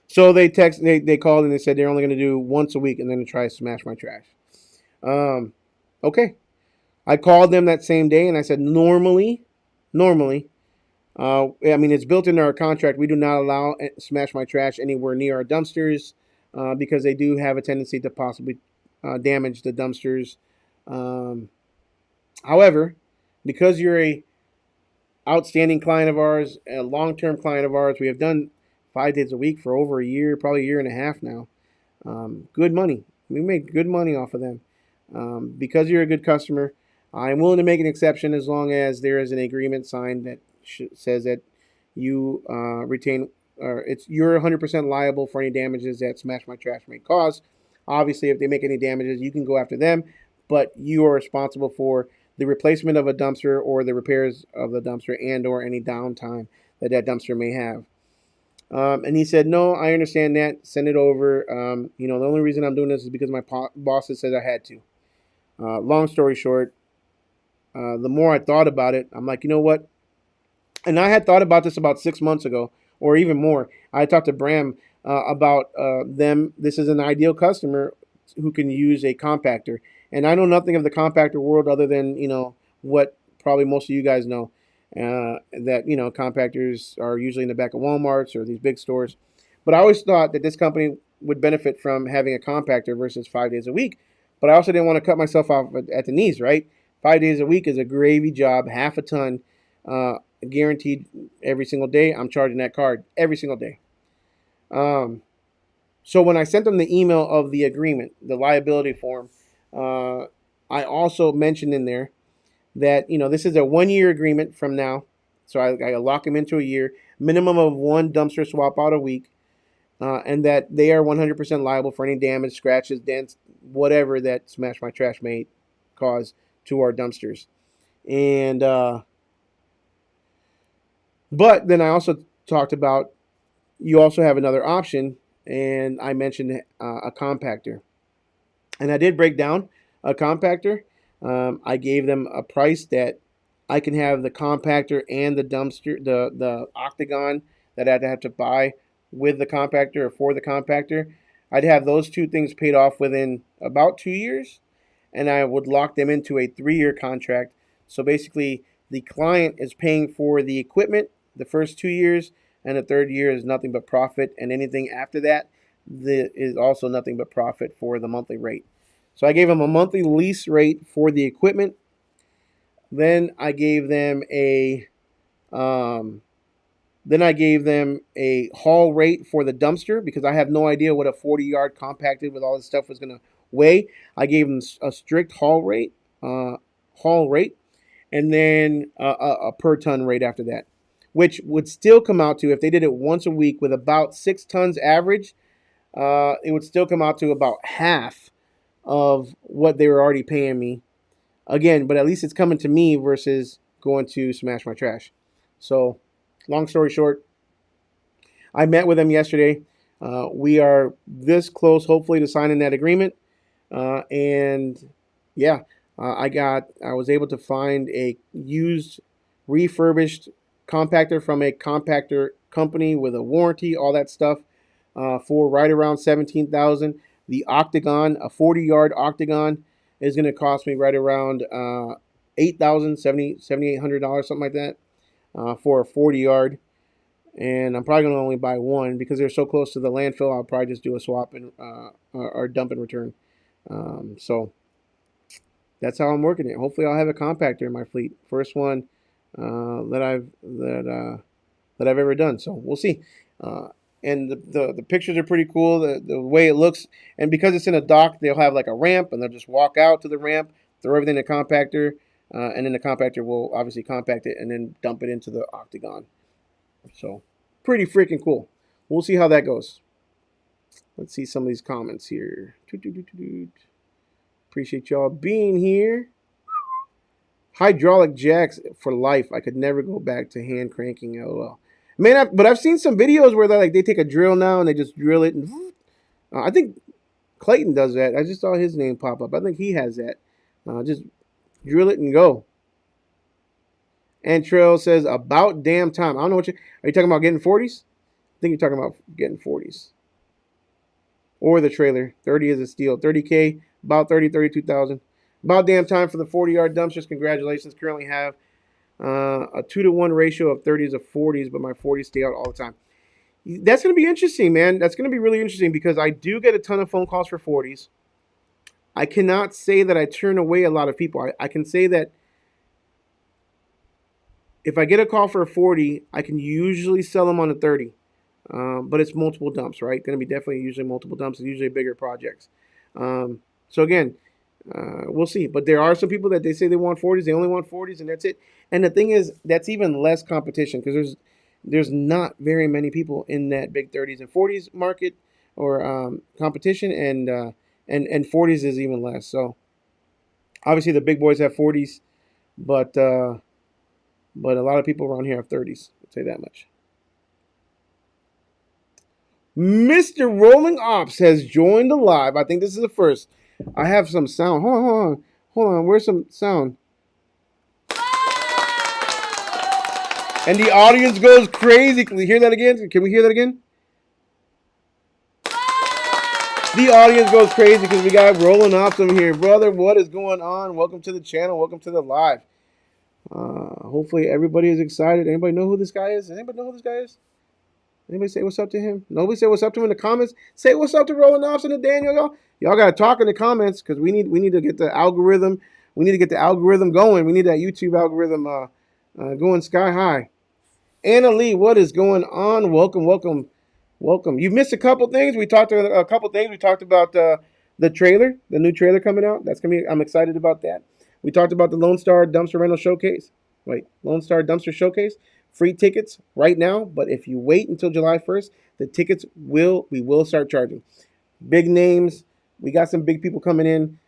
So they called and they said they're only going to do once a week and then try to Smash My Trash. Okay. I called them that same day and I said, normally, I mean, it's built into our contract. We do not allow Smash My Trash anywhere near our dumpsters because they do have a tendency to possibly damage the dumpsters. Um, However, because you're a outstanding client of ours, a long-term client of ours, we have done 5 days a week for over a year, probably a year and a half now. Good money. We make good money off of them. Because you're a good customer, I'm willing to make an exception as long as there is an agreement signed that says that you retain, or you're 100% liable for any damages that Smash My Trash may cause. Obviously, if they make any damages, you can go after them, but you are responsible for the replacement of a dumpster or the repairs of the dumpster and/or any downtime that that dumpster may have. And he said, "No, I understand that. Send it over. The only reason I'm doing this is because my bosses said I had to." Long story short, the more I thought about it, I'm like, you know what? And I had thought about this about 6 months ago, or even more. I talked to Bram about them. This is an ideal customer who can use a compactor, and I know nothing of the compactor world other than what probably most of you guys know. That compactors are usually in the back of Walmarts or these big stores, but I always thought that this company would benefit from having a compactor versus 5 days a week. But I also didn't want to cut myself off at the knees, right? 5 days a week is a gravy job, half a ton, guaranteed every single day. I'm charging that card every single day. Um, so when I sent them the email of the agreement, the liability form, uh, I also mentioned in there that this is a 1 year agreement from now. So I lock them into a year, minimum of one dumpster swap out a week, and that they are 100% liable for any damage, scratches, dents, whatever that Smash My Trash may cause to our dumpsters. And but then I also talked about you also have another option, and I mentioned a compactor, and I did break down a compactor. I gave them a price that I can have the compactor and the dumpster, the octagon that I'd have to buy with the compactor or for the compactor. I'd have those two things paid off within about 2 years, and I would lock them into a 3 year contract. So basically, the client is paying for the equipment the first 2 years, and the third year is nothing but profit, and anything after that is also nothing but profit for the monthly rate. So I gave them a monthly lease rate for the equipment. Then I gave them a um, haul rate for the dumpster because I have no idea what a 40-yard compacted with all this stuff was going to weigh. I gave them a strict haul rate, and then a per ton rate after that, which would still come out to, if they did it once a week with about 6 tons average, it would still come out to about half of what they were already paying me. Again, but at least it's coming to me versus going to Smash My Trash. So, long story short, I met with them yesterday. We are this close, hopefully, to signing that agreement. And yeah, I was able to find a used, refurbished compactor from a compactor company with a warranty, all that stuff, for right around 17,000. The Octagon, a 40-yard Octagon, is going to cost me right around $8,000, $7,800, something like that, for a 40-yard. And I'm probably going to only buy one because they're so close to the landfill. I'll probably just do a swap and or dump and return. So that's how I'm working it. Hopefully, I'll have a compactor in my fleet. First one that I've ever done. So we'll see. And the pictures are pretty cool. The way it looks, and because it's in a dock, they'll have like a ramp, and they'll just walk out to the ramp, throw everything in the compactor, and then the compactor will obviously compact it and then dump it into the Octagon. So pretty freaking cool. We'll see how that goes. Let's see some of these comments here. Appreciate y'all being here. Hydraulic jacks for life. I could never go back to hand cranking. LOL. Man, but I've seen some videos where they take a drill now and they just drill it. And I think Clayton does that. I just saw his name pop up. I think he has that. Just drill it and go. And Trail says, about damn time. I don't know what are you talking about, getting 40s? I think you're talking about getting 40s. Or the trailer. 30 is a steal. 30K, about 32,000. About damn time for the 40-yard dumpsters. Congratulations. Currently have A 2-to-1 ratio of 30s to 40s, but my 40s stay out all the time. That's going to be interesting, man. That's going to be really interesting because I do get a ton of phone calls for 40s. I cannot say that I turn away a lot of people. I can say that if I get a call for a 40, I can usually sell them on a 30. But it's multiple dumps, right? Going to be definitely usually multiple dumps. It's usually bigger projects. So again, we'll see. But there are some people that they say they want 40s. They only want 40s, and that's it. And the thing is, that's even less competition because there's not very many people in that big 30s and 40s market or competition, and 40s is even less. So obviously the big boys have 40s, but a lot of people around here have 30s. I'll say that much. Mr. Rolling Ops has joined the live. I think this is the first. I have some sound. Hold on. Where's some sound? And the audience goes crazy. Can we hear that again? Can we hear that again? The audience goes crazy because we got Rolling Ops in here. Brother, what is going on? Welcome to the channel. Welcome to the live. Hopefully everybody is excited. Anybody know who this guy is? Anybody know who this guy is? Anybody say what's up to him? Nobody say what's up to him in the comments. Say what's up to Rolling Ops and to Daniel, y'all. Y'all gotta talk in the comments because we need to get the algorithm. We need to get the algorithm going. We need that YouTube algorithm going sky high. Anna Lee, what is going on? Welcome. You missed a couple things. We talked a couple things. We talked about the trailer, the new trailer coming out. That's gonna be. I'm excited about that. We talked about the Lone Star Dumpster Rental Showcase. Lone Star Dumpster Showcase. Free tickets right now, but if you wait until July 1st, the tickets we will start charging. Big names. We got some big people coming in.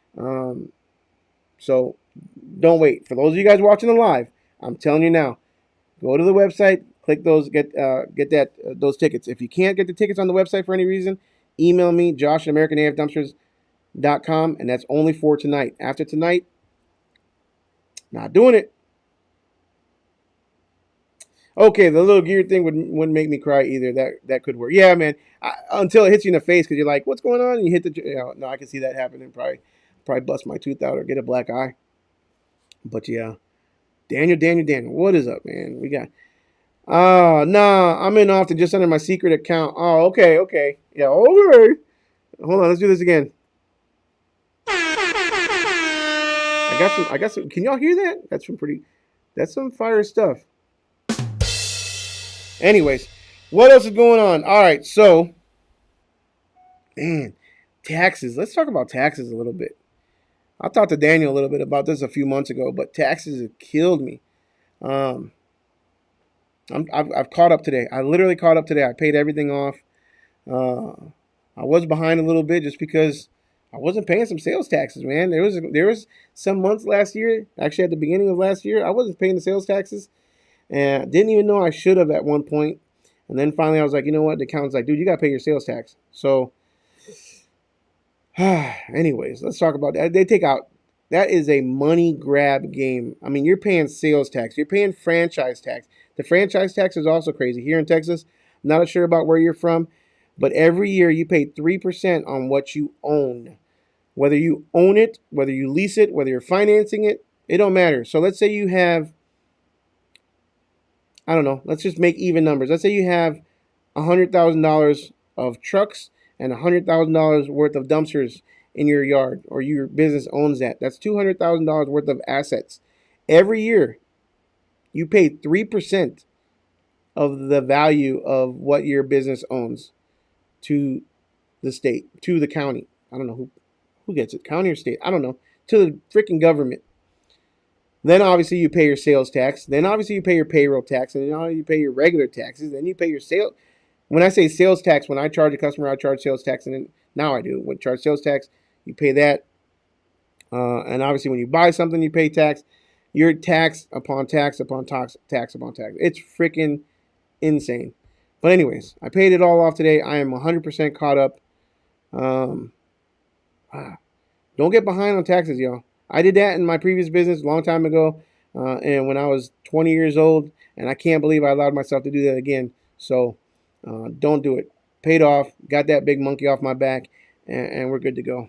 So don't wait. For those of you guys watching the live, I'm telling you now, go to the website, click those, get those tickets. If you can't get the tickets on the website for any reason, email me, Josh at AmericanAFDumpsters.com, and that's only for tonight. After tonight, not doing it. Okay, the little gear thing wouldn't make me cry either. That could work. Yeah, man. Until it hits you in the face because you're like, "What's going on?" And you hit the. No, I can see that happening. Probably bust my tooth out or get a black eye. But yeah, Daniel, what is up, man? We got. Nah, I'm in often just under my secret account. Oh, okay. Yeah, okay. Hold on, let's do this again. I got some. Can y'all hear that? That's some fire stuff. Anyways, what else is going on? All right, so, man, taxes. Let's talk about taxes a little bit. I talked to Daniel a little bit about this a few months ago, but taxes have killed me. I've caught up today. I literally caught up today. I paid everything off. I was behind a little bit just because I wasn't paying some sales taxes, man. There was some months last year, actually at the beginning of last year, I wasn't paying the sales taxes. And didn't even know I should have at one point. And then finally I was like, you know what? The accountant's like, dude, you got to pay your sales tax. So anyways, let's talk about that. They take out, that is a money grab game. I mean, you're paying sales tax. You're paying franchise tax. The franchise tax is also crazy. Here in Texas, I'm not sure about where you're from, but every year you pay 3% on what you own. Whether you own it, whether you lease it, whether you're financing it, it don't matter. So let's say you have, I don't know, let's just make even numbers. Let's say you have $100,000 of trucks and $100,000 worth of dumpsters in your yard, or your business owns that. That's $200,000 worth of assets. Every year, you pay 3% of the value of what your business owns to the state, to the county. I don't know who gets it, county or state. I don't know, to the freaking government. Then obviously you pay your sales tax. Then obviously you pay your payroll tax. And then you pay your regular taxes. Then you pay your sale. When I say sales tax, when I charge a customer, I charge sales tax. And then now I do. When I charge sales tax, you pay that. And obviously when you buy something, you pay tax. You're tax upon tax upon tax upon tax. It's freaking insane. But anyways, I paid it all off today. I am 100% caught up. Don't get behind on taxes, y'all. I did that in my previous business a long time ago, and when I was 20 years old, and I can't believe I allowed myself to do that again. So don't do it. Paid off, got that big monkey off my back, and we're good to go.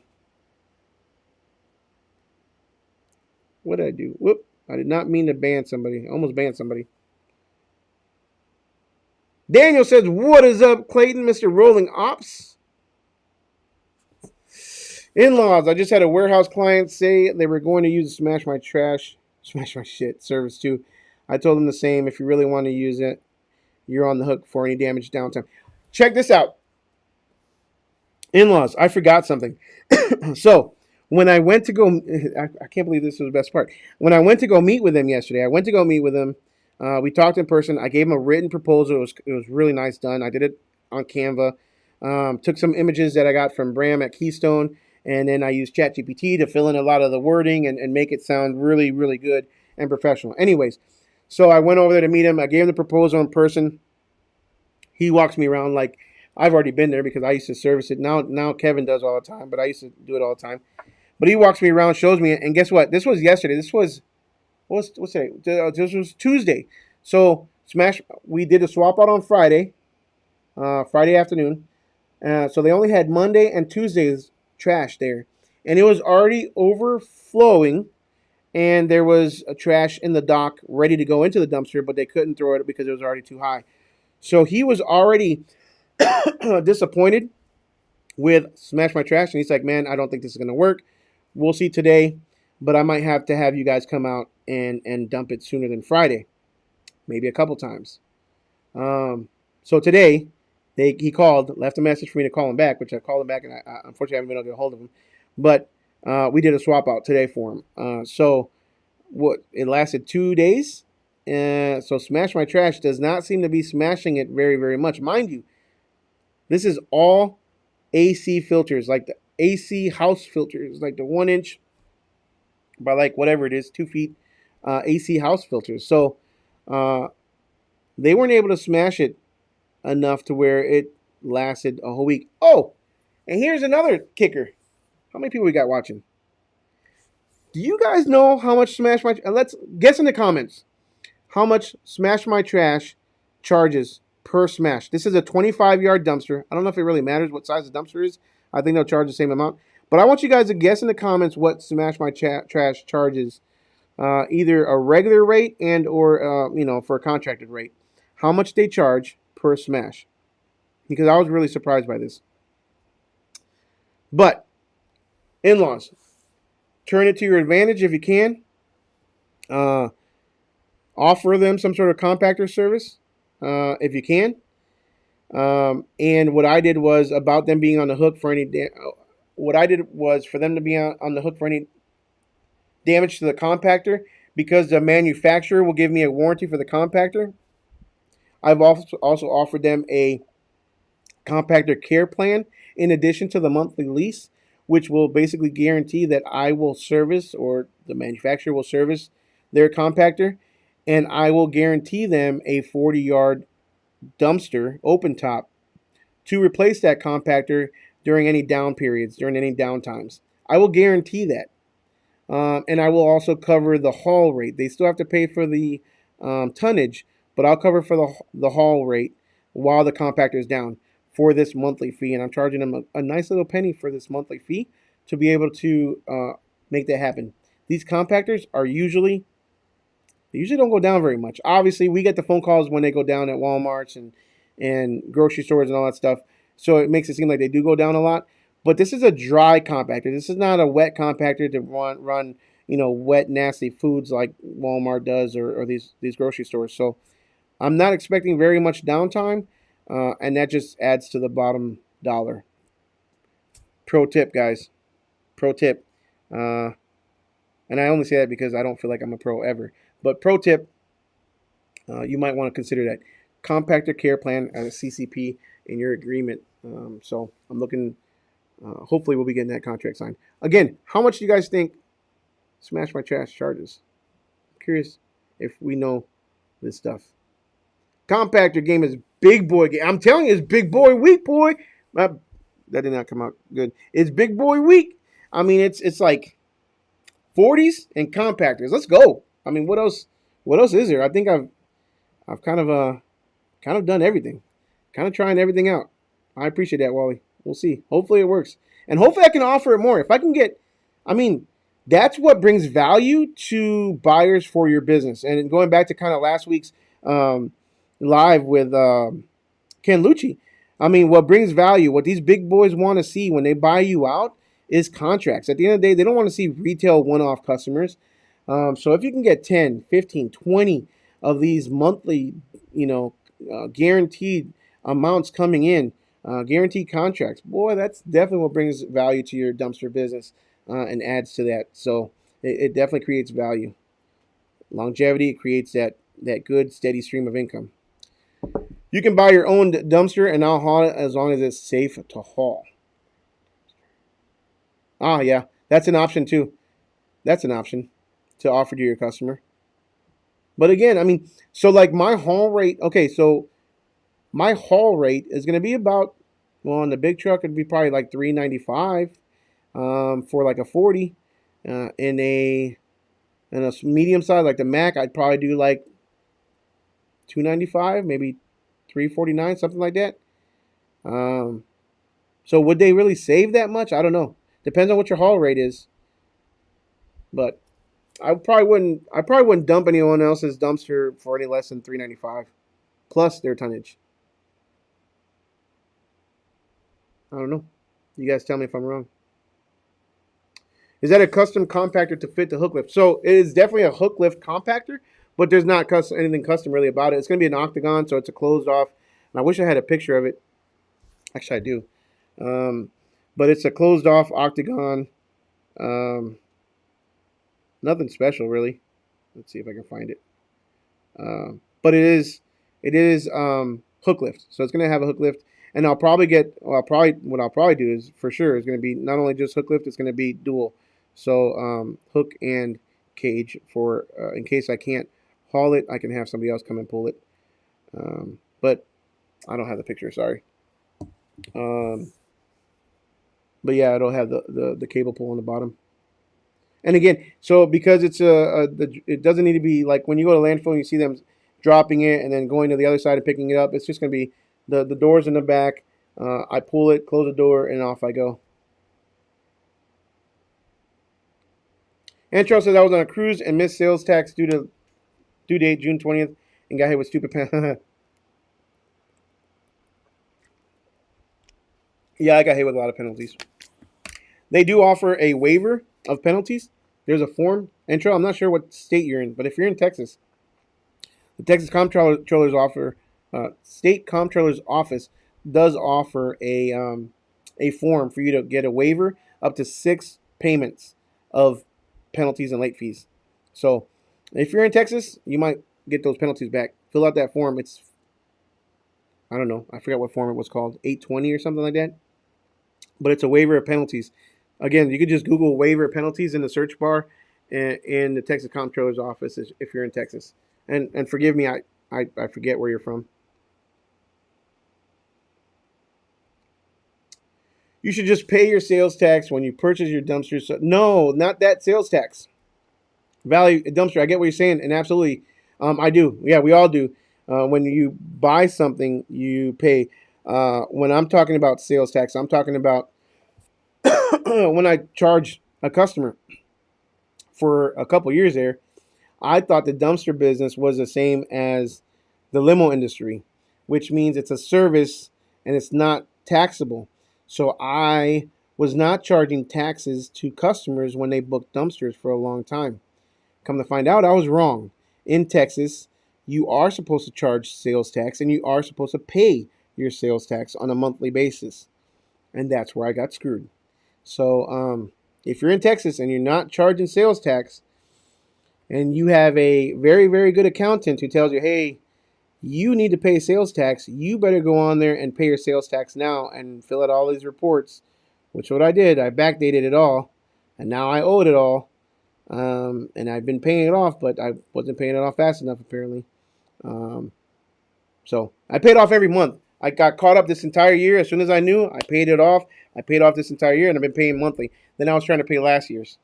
What did I do? Whoop. I did not mean to ban somebody. I almost banned somebody. Daniel says, what is up, Clayton, Mr. Rolling Ops? In-laws, I just had a warehouse client say they were going to use Smash My Shit service too. I told them the same. If you really want to use it, you're on the hook for any damage downtime. Check this out. In-laws, I forgot something. So, when I went to go, I can't believe this was the best part. When I went to go meet with him yesterday, we talked in person. I gave him a written proposal. It was really nice done. I did it on Canva. Took some images that I got from Bram at Keystone, and then I used ChatGPT to fill in a lot of the wording and make it sound really, really good and professional. Anyways, so I went over there to meet him. I gave him the proposal in person. He walks me around like I've already been there because I used to service it. Now Kevin does all the time, but I used to do it all the time. But he walks me around, shows me it, and guess what? This was yesterday. This was what's today? This was Tuesday. So we did a swap out on Friday afternoon. So they only had Monday and Tuesday's trash there, and it was already overflowing. And there was a trash in the dock ready to go into the dumpster, but they couldn't throw it because it was already too high. So he was already disappointed with Smash My Trash, and he's like, man, I don't think this is going to work. We'll see today, but I might have to have you guys come out and dump it sooner than Friday, maybe a couple times. So today, he called, left a message for me to call him back, which I called him back, and I unfortunately haven't been able to get a hold of him. But we did a swap out today for him. So it lasted 2 days. So Smash My Trash does not seem to be smashing it very, very much. Mind you, this is all AC filters, like the AC house filters, like the 1 inch by like whatever it is, 2 feet AC house filters. So they weren't able to smash it enough to where it lasted a whole week. Oh, and here's another kicker. How many people we got watching? Do you guys know how much Smash My... let's guess in the comments. How much Smash My Trash charges per smash. This is a 25-yard dumpster. I don't know if it really matters what size the dumpster is. I think they'll charge the same amount. But I want you guys to guess in the comments what Smash My Trash charges. Either a regular rate and or, for a contracted rate. How much they charge per smash. Because I was really surprised by this. But, in-laws, turn it to your advantage if you can. Offer them some sort of compactor service if you can. And what I did was about them being on the hook for any what I did was for them to be on the hook for any damage to the compactor, because the manufacturer will give me a warranty for the compactor. I've also offered them a compactor care plan in addition to the monthly lease, which will basically guarantee that I will service, or the manufacturer will service, their compactor, and I will guarantee them a 40-yard dumpster open top to replace that compactor during any down periods, during any down times. I will guarantee that. And I will also cover the haul rate. They still have to pay for the tonnage, but I'll cover for the haul rate while the compactor is down for this monthly fee. And I'm charging them a nice little penny for this monthly fee to be able to make that happen. These compactors are usually don't go down very much. Obviously, we get the phone calls when they go down at Walmarts and grocery stores and all that stuff. So it makes it seem like they do go down a lot. But this is a dry compactor. This is not a wet compactor to run wet, nasty foods like Walmart does or these grocery stores. So I'm not expecting very much downtime, and that just adds to the bottom dollar. Pro tip, guys. Pro tip. And I only say that because I don't feel like I'm a pro ever. But pro tip, you might want to consider that compactor care plan as a CCP in your agreement. So I'm looking, hopefully we'll be getting that contract signed. Again, how much do you guys think Smash My Trash charges? I'm curious if we know this stuff. Compactor game is big boy game. I'm telling you, it's big boy week, boy. That did not come out good. It's big boy week. I mean, it's like 40s and compactors. Let's go. I mean, what else is there? I think I've kind of done everything. Kind of trying everything out. I appreciate that, Wally. We'll see. Hopefully it works. And hopefully I can offer it more. If I can get, That's what brings value to buyers for your business. And going back to kind of last week's um, live with Ken Lucci, I mean, what brings value, what these big boys want to see when they buy you out is contracts. At the end of the day, they don't want to see retail one-off customers. So if you can get 10, 15, 20 of these monthly, guaranteed amounts coming in, guaranteed contracts, boy, that's definitely what brings value to your dumpster business and adds to that. So it definitely creates value. Longevity, it creates that good steady stream of income. You can buy your own dumpster and I'll haul it as long as it's safe to haul. Ah, yeah, that's an option too. That's an option to offer to your customer. But again, I mean, so like my haul rate, okay, so my haul rate is going to be about, well, on the big truck, it'd be probably like $3.95 for like a 40. In a medium size, like the Mac, I'd probably do like $2.95, maybe $3.49, something like that. Um, so would they really save that much? I don't know. Depends on what your haul rate is. But I probably wouldn't dump anyone else's dumpster for any less than $3.95 plus their tonnage. I don't know. You guys tell me if I'm wrong. Is that a custom compactor to fit the hook lift? So it is definitely a hook lift compactor, but there's not anything custom really about it. It's going to be an octagon, so it's a closed off. And I wish I had a picture of it. Actually, I do. Um, but it's a closed off octagon. Um, Nothing special really. Let's see if I can find it. But it is hook lift, so it's going to have a hook lift. And I'll probably get. Well, what I'll probably do is for sure is going to be not only just hook lift. It's going to be dual, so hook and cage for in case I can't haul it, I can have somebody else come and pull it. But I don't have the picture. Sorry. Um, but yeah, it'll have the cable pull on the bottom. And again, so because it doesn't need to be like when you go to landfill and you see them dropping it and then going to the other side and picking it up. It's just going to be the doors in the back. I pull it, close the door, and off I go. Antro says I was on a cruise and missed sales tax due date June 20th and got hit with stupid pen. Yeah, I got hit with a lot of penalties. They do offer a waiver of penalties. There's a form. Intro, I'm not sure what state you're in, but if you're in Texas, the Texas Comptroller's State Comptroller's Office does offer a form for you to get a waiver up to 6 payments of penalties and late fees. So if you're in Texas, you might get those penalties back. Fill out that form. I don't know. I forgot what form it was called. 820 or something like that. But it's a waiver of penalties. Again, you could just Google waiver of penalties in the search bar in the Texas Comptroller's Office if you're in Texas. And forgive me, I forget where you're from. You should just pay your sales tax when you purchase your dumpster. So, no, not that sales tax. Value dumpster. I get what you're saying, and absolutely, I do. Yeah, we all do. When you buy something, you pay. When I'm talking about sales tax, I'm talking about when I charge a customer for a couple years there. I thought the dumpster business was the same as the limo industry, which means it's a service and it's not taxable. So I was not charging taxes to customers when they booked dumpsters for a long time. Come to find out, I was wrong. In Texas, you are supposed to charge sales tax and you are supposed to pay your sales tax on a monthly basis. And that's where I got screwed. So if you're in Texas and you're not charging sales tax, and you have a very, very good accountant who tells you, hey, you need to pay sales tax, you better go on there and pay your sales tax now and fill out all these reports, which what I did. I backdated it all, and now I owed it all. And I've been paying it off, but I wasn't paying it off fast enough, apparently. Um, so I paid off every month. I got caught up this entire year. As soon as I knew, I paid it off. I paid off this entire year, and I've been paying monthly. Then I was trying to pay last year's.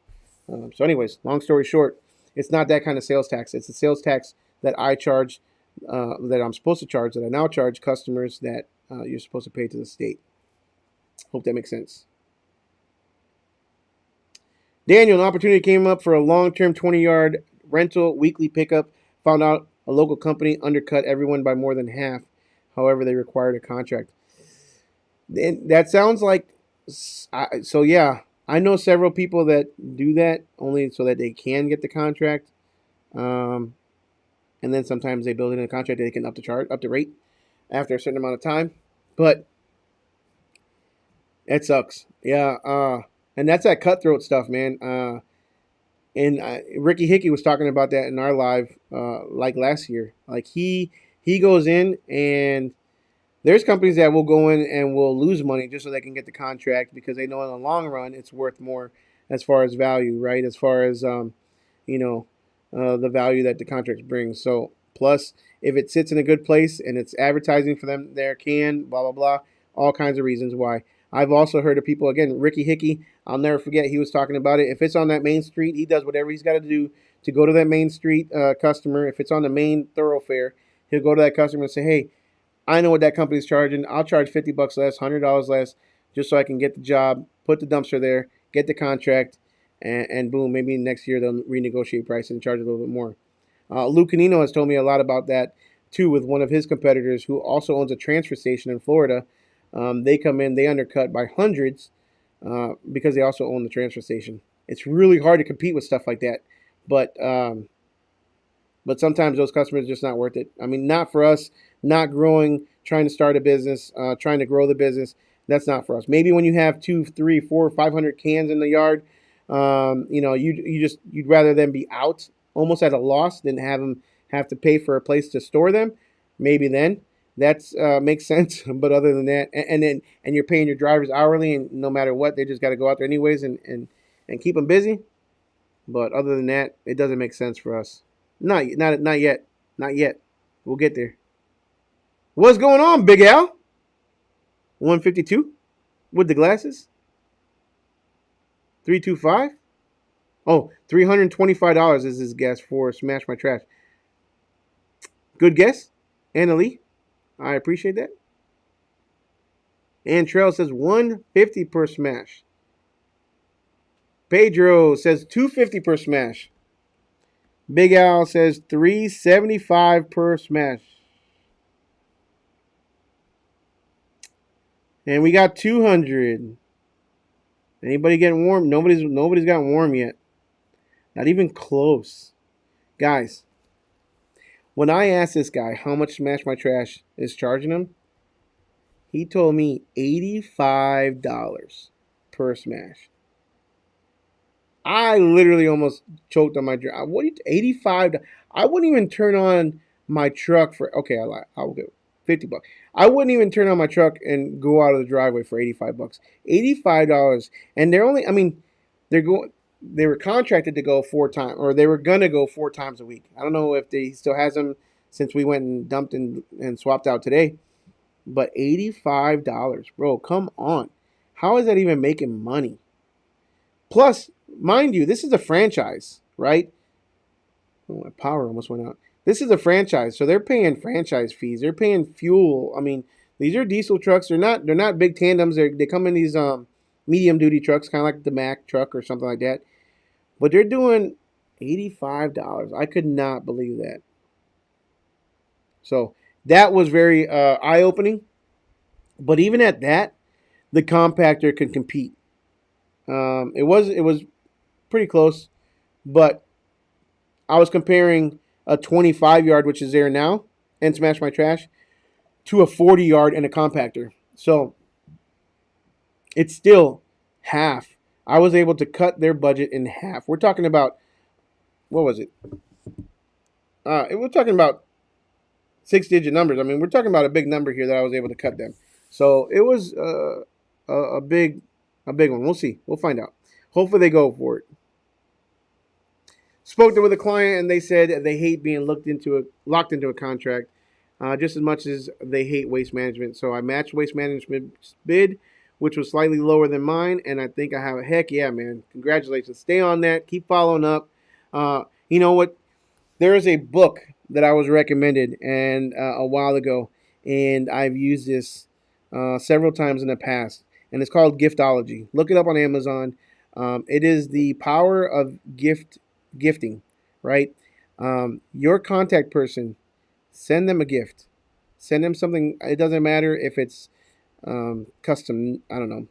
So anyways, long story short, it's not that kind of sales tax. It's the sales tax that I charge, that I'm supposed to charge, that I now charge customers that you're supposed to pay to the state. Hope that makes sense. Daniel, an opportunity came up for a long-term 20-yard rental weekly pickup. Found out a local company undercut everyone by more than half. However, they required a contract. And that sounds like so. Yeah, I know several people that do that only so that they can get the contract. Um, and then sometimes they build in a contract that they can up the rate after a certain amount of time. But it sucks. Yeah. And that's that cutthroat stuff, man. And Ricky Hickey was talking about that in our live, like last year. Like he goes in, and there's companies that will go in and will lose money just so they can get the contract because they know in the long run it's worth more as far as value, right? As far as you know, the value that the contract brings. So plus, if it sits in a good place and it's advertising for them, there can blah blah blah, all kinds of reasons why. I've also heard of people again. Ricky Hickey, I'll never forget. He was talking about it. If it's on that main street, he does whatever he's got to do to go to that main street customer. If it's on the main thoroughfare, he'll go to that customer and say, "Hey, I know what that company's charging. I'll charge $50 less, $100 less, just so I can get the job, put the dumpster there, get the contract, and boom, maybe next year they'll renegotiate price and charge a little bit more." Lou Canino has told me a lot about that too with one of his competitors who also owns a transfer station in Florida. They come in, they undercut by hundreds because they also own the transfer station. It's really hard to compete with stuff like that, but but sometimes those customers are just not worth it. I mean, not for us, not growing, trying to start a business, trying to grow the business. That's not for us. Maybe when you have 2, 3, 4, 500 cans in the yard, you'd rather them be out almost at a loss than have them have to pay for a place to store them. Maybe then that's makes sense. But other than that, and you're paying your drivers hourly, and no matter what, they just got to go out there anyways and keep them busy. But other than that, it doesn't make sense for us. Not yet. Not yet. We'll get there. What's going on, Big Al? 152 with the glasses. 325. Oh, $325 is his guess for Smash My Trash. Good guess, Anna Lee. I appreciate that. And Trail says 150 per smash. Pedro says 250 per smash. Big Al says 375 per smash. And we got 200. Anybody getting warm? Nobody's gotten warm yet. Not even close. Guys, when I asked this guy how much Smash My Trash is charging him, he told me $85 per smash. I literally almost choked on my drink. What do you 85? I wouldn't even turn on my truck for okay, I lied. I'll go $50. I wouldn't even turn on my truck and go out of the driveway for $85. $85. And they're only they were contracted to go 4 times, or they were gonna go 4 times a week. I don't know if they still has them since we went and dumped and swapped out today. But $85, bro, come on. How is that even making money? Plus, mind you, this is a franchise, right? Oh, my power almost went out. This is a franchise, so they're paying franchise fees. They're paying fuel. I mean, these are diesel trucks. They're not big tandems. They come in these medium duty trucks, kind of like the Mack truck or something like that. But they're doing $85. I could not believe that. So that was very eye opening. But even at that, the compactor could compete. It was pretty close, but I was comparing a 25-yard, which is there now, and Smash My Trash, to a 40-yard and a compactor. So it's still half. I was able to cut their budget in half. We're talking about, what was it? We're talking about 6-digit numbers. I mean, we're talking about a big number here that I was able to cut them. So it was a big one. We'll see. We'll find out. Hopefully they go for it. Spoke with a client and they said they hate being locked into a contract just as much as they hate Waste Management. So I matched Waste Management's bid, which was slightly lower than mine, and I think I have a heck yeah, man. Congratulations. Stay on that. Keep following up. You know what? There is a book that I was recommended and a while ago, and I've used this several times in the past, and it's called Giftology. Look it up on Amazon. It is the power of gifting, right? Your contact person, send them a gift. Send them something. It doesn't matter if it's custom. I don't know,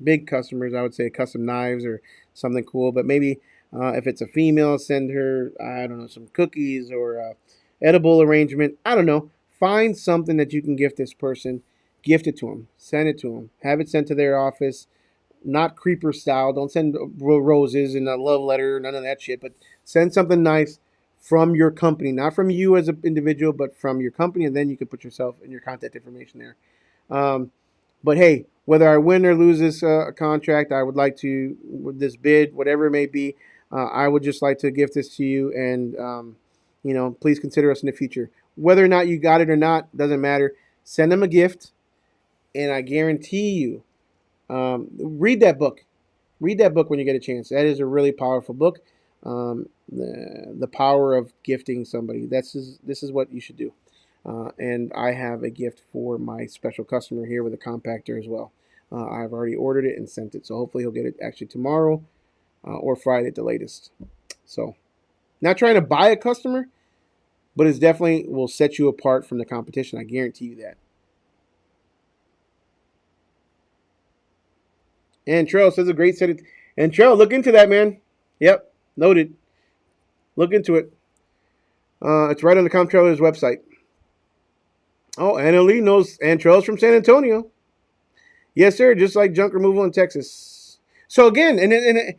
big customers. I would say custom knives or something cool. But maybe if it's a female, send her, I don't know, some cookies or edible arrangement. I don't know. Find something that you can gift this person. Gift it to them. Send it to them. Have it sent to their office. Not creeper style. Don't send roses and a love letter. None of that shit. But send something nice from your company, not from you as an individual, but from your company, and then you can put yourself and your contact information there. Um, but hey, whether I win or lose this contract, I would like to, with this bid, whatever it may be, I would just like to gift this to you, and please consider us in the future. Whether or not you got it or not doesn't matter. Send them a gift, and I guarantee you, read that book. Read that book when you get a chance. That is a really powerful book. The power of gifting somebody. This is what you should do. And I have a gift for my special customer here with a compactor as well. I've already ordered it and sent it, so hopefully he'll get it actually tomorrow or Friday at the latest. So, not trying to buy a customer, but it's definitely will set you apart from the competition. I guarantee you that. And Trail says a great set of. And Trail, look into that, man. Yep, noted. Look into it. It's right on the Comptroller's website. Oh, Anna Lee knows Antrell's from San Antonio. Yes, sir. Just like junk removal in Texas. So again, and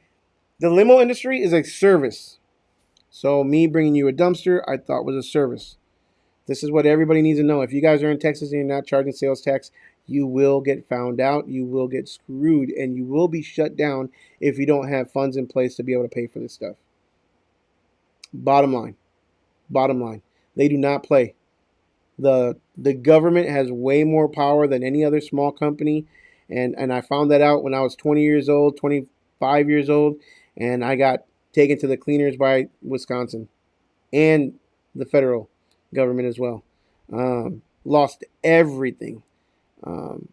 the limo industry is a service. So me bringing you a dumpster, I thought was a service. This is what everybody needs to know. If you guys are in Texas and you're not charging sales tax, you will get found out. You will get screwed, and you will be shut down if you don't have funds in place to be able to pay for this stuff. Bottom line. They do not play. The government has way more power than any other small company, and I found that out when I was 20 years old, 25 years old, and I got taken to the cleaners by Wisconsin and the federal government as well. Lost everything, and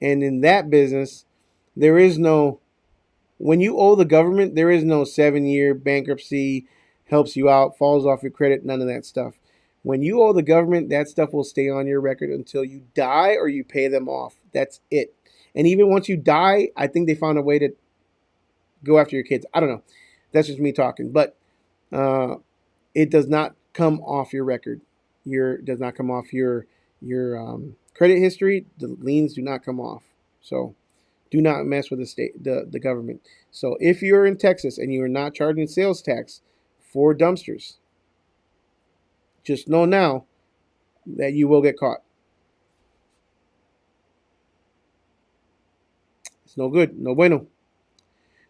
in that business, there is no, when you owe the government, there is no 7-year bankruptcy, helps you out, falls off your credit, none of that stuff. When you owe the government, that stuff will stay on your record until you die or you pay them off. That's it. And even once you die, I think they found a way to go after your kids. I don't know. That's just me talking. But it does not come off your record. Does not come off your credit history. The liens do not come off. So do not mess with the government. So if you're in Texas and you are not charging sales tax for dumpsters, just know now that you will get caught. It's no good. No bueno.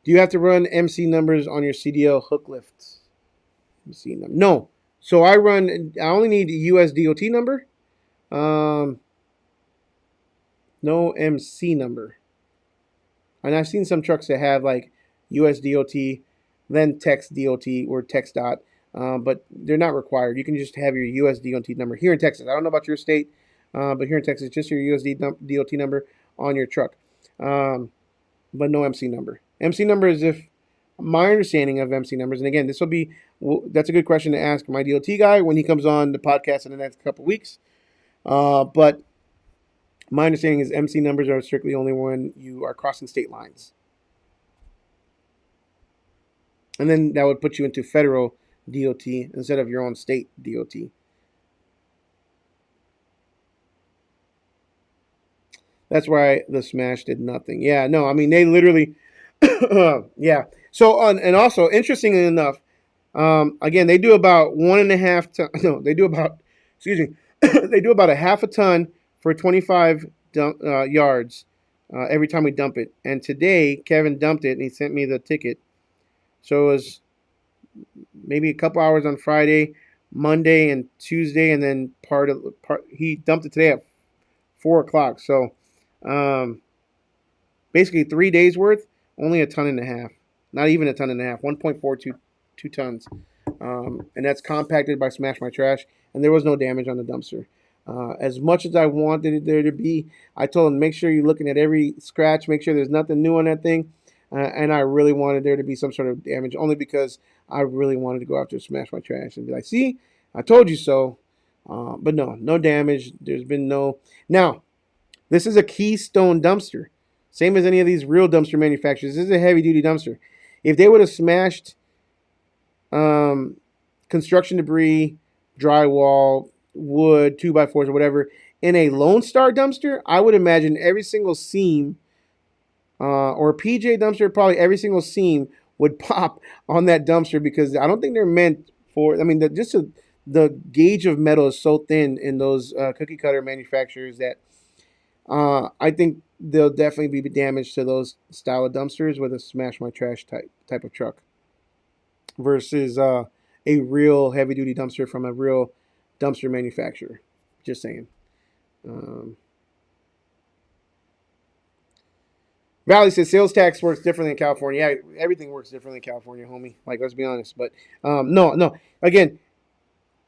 Do you have to run MC numbers on your CDL hook lift? MC number. No. So I only need a US DOT number. No MC number. And I've seen some trucks that have like US DOT, then text DOT or text dot. But they're not required. You can just have your US DOT number here in Texas. I don't know about your state, but here in Texas, just your US DOT number on your truck, but no MC number. MC number is if my understanding of MC numbers, and again, that's a good question to ask my DOT guy when he comes on the podcast in the next couple weeks. But my understanding is MC numbers are strictly only when you are crossing state lines, and then that would put you into federal DOT instead of your own state DOT. That's why the Smash did nothing. Yeah, no, I mean they literally, yeah. So and also interestingly enough, again they do about 1.5 ton. No, they do about, excuse me, they do about a half a ton for 25 yards every time we dump it. And today Kevin dumped it and he sent me the ticket. So it was maybe a couple hours on Friday, Monday, and Tuesday, and then part he dumped it today at 4:00. So basically 3 days worth, only a ton and a half, not even a ton and a half, 1.42 tons, and that's compacted by Smash My Trash, and there was no damage on the dumpster. As much as I wanted it there to be, I told him, make sure you're looking at every scratch, make sure there's nothing new on that thing. And I really wanted there to be some sort of damage, only because I really wanted to go after Smash My Trash and be like, see, I told you so. But no, no damage. There's been no. Now, this is a Keystone dumpster. Same as any of these real dumpster manufacturers. This is a heavy duty dumpster. If they would have smashed um, construction debris, drywall, wood, 2x4s, or whatever, in a Lone Star dumpster, I would imagine every single seam, or a PJ dumpster, probably every single seam would pop on that dumpster, because I don't think they're meant for. I mean, the gauge of metal is so thin in those cookie cutter manufacturers that I think they'll definitely be damaged to those style of dumpsters with a Smash My Trash type of truck versus a real heavy duty dumpster from a real dumpster manufacturer. Just saying. Um, Valley says sales tax works differently in California. Yeah, everything works differently in California, homie. Like, let's be honest. But no. Again,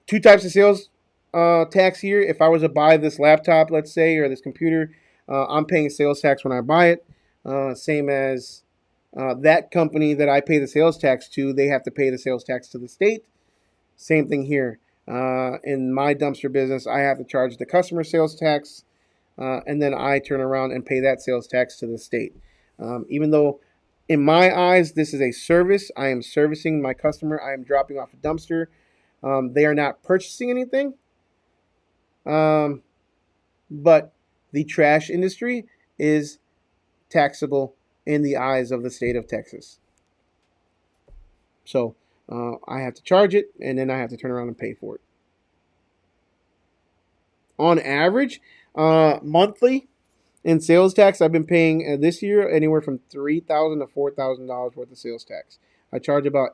two types of sales tax here. If I was to buy this laptop, let's say, or this computer, I'm paying sales tax when I buy it. Same as that company that I pay the sales tax to, they have to pay the sales tax to the state. Same thing here. In my dumpster business, I have to charge the customer sales tax, and then I turn around and pay that sales tax to the state. Even though, in my eyes, this is a service, I am servicing my customer. I am dropping off a dumpster. They are not purchasing anything. But the trash industry is taxable in the eyes of the state of Texas. So I have to charge it, and then I have to turn around and pay for it. On average, monthly in sales tax, I've been paying this year anywhere from $3,000 to $4,000 worth of sales tax. I charge about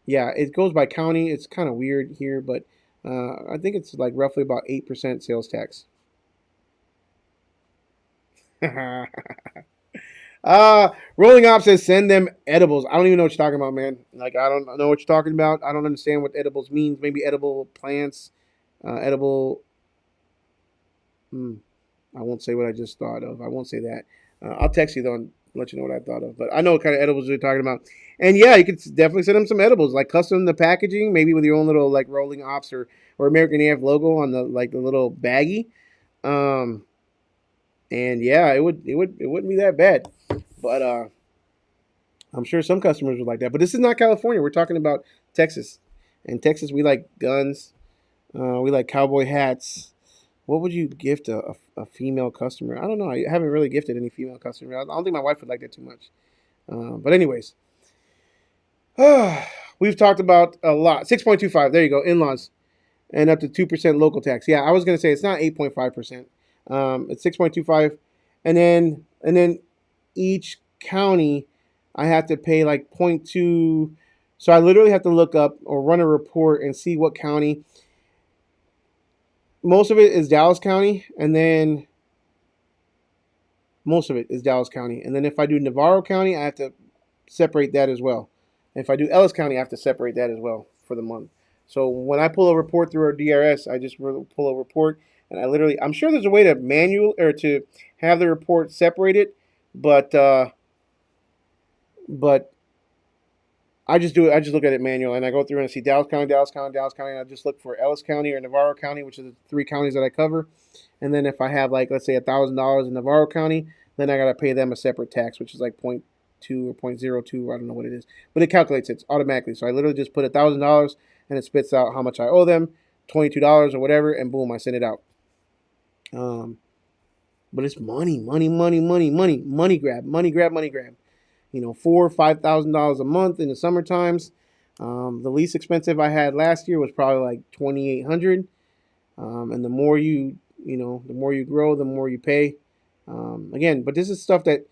yeah, it goes by county. It's kind of weird here, but I think it's like roughly about 8% sales tax. Rolling Op says send them edibles. I don't even know what you're talking about, man. Like, I don't know what you're talking about. I don't understand what edibles means. Maybe edible plants, edible. I won't say what I just thought of. I won't say that. I'll text you though and let you know what I thought of. But I know what kind of edibles you're talking about. And yeah, you could definitely send them some edibles, like custom the packaging, maybe with your own little like Rolling Ops or American AF logo on the little baggie. Um, and yeah, it wouldn't be that bad. But I'm sure some customers would like that. But this is not California. We're talking about Texas. In Texas, we like guns. We like cowboy hats. What would you gift a female customer? I don't know. I haven't really gifted any female customer. I don't think my wife would like that too much. But anyways, we've talked about a lot. 6.25. There you go. In-laws. And up to 2% local tax. Yeah, I was going to say it's not 8.5%. It's 6.25. And then each county, I have to pay like 0.2. So I literally have to look up or run a report and see what county. Most of it is Dallas County, and then most of it is Dallas County. And then if I do Navarro County, I have to separate that as well. And if I do Ellis County, I have to separate that as well for the month. So when I pull a report through our DRS, I just pull a report, and I'm sure there's a way to to have the report separated, but I just do it. I just look at it manually, and I go through and I see Dallas County, Dallas County, Dallas County, and I just look for Ellis County or Navarro County, which are the three counties that I cover. And then if I have, like, let's say $1,000 in Navarro County, then I gotta pay them a separate tax, which is like 0.2 or 0.02. I don't know what it is, but it calculates it automatically. So I literally just put $1,000, and it spits out how much I owe them, $22 or whatever, and boom, I send it out. But it's money grab. $4,000 or $5,000 a month in the summer times. The least expensive I had last year was probably like $2,800. And the more the more you grow, the more you pay. Again, but this is stuff that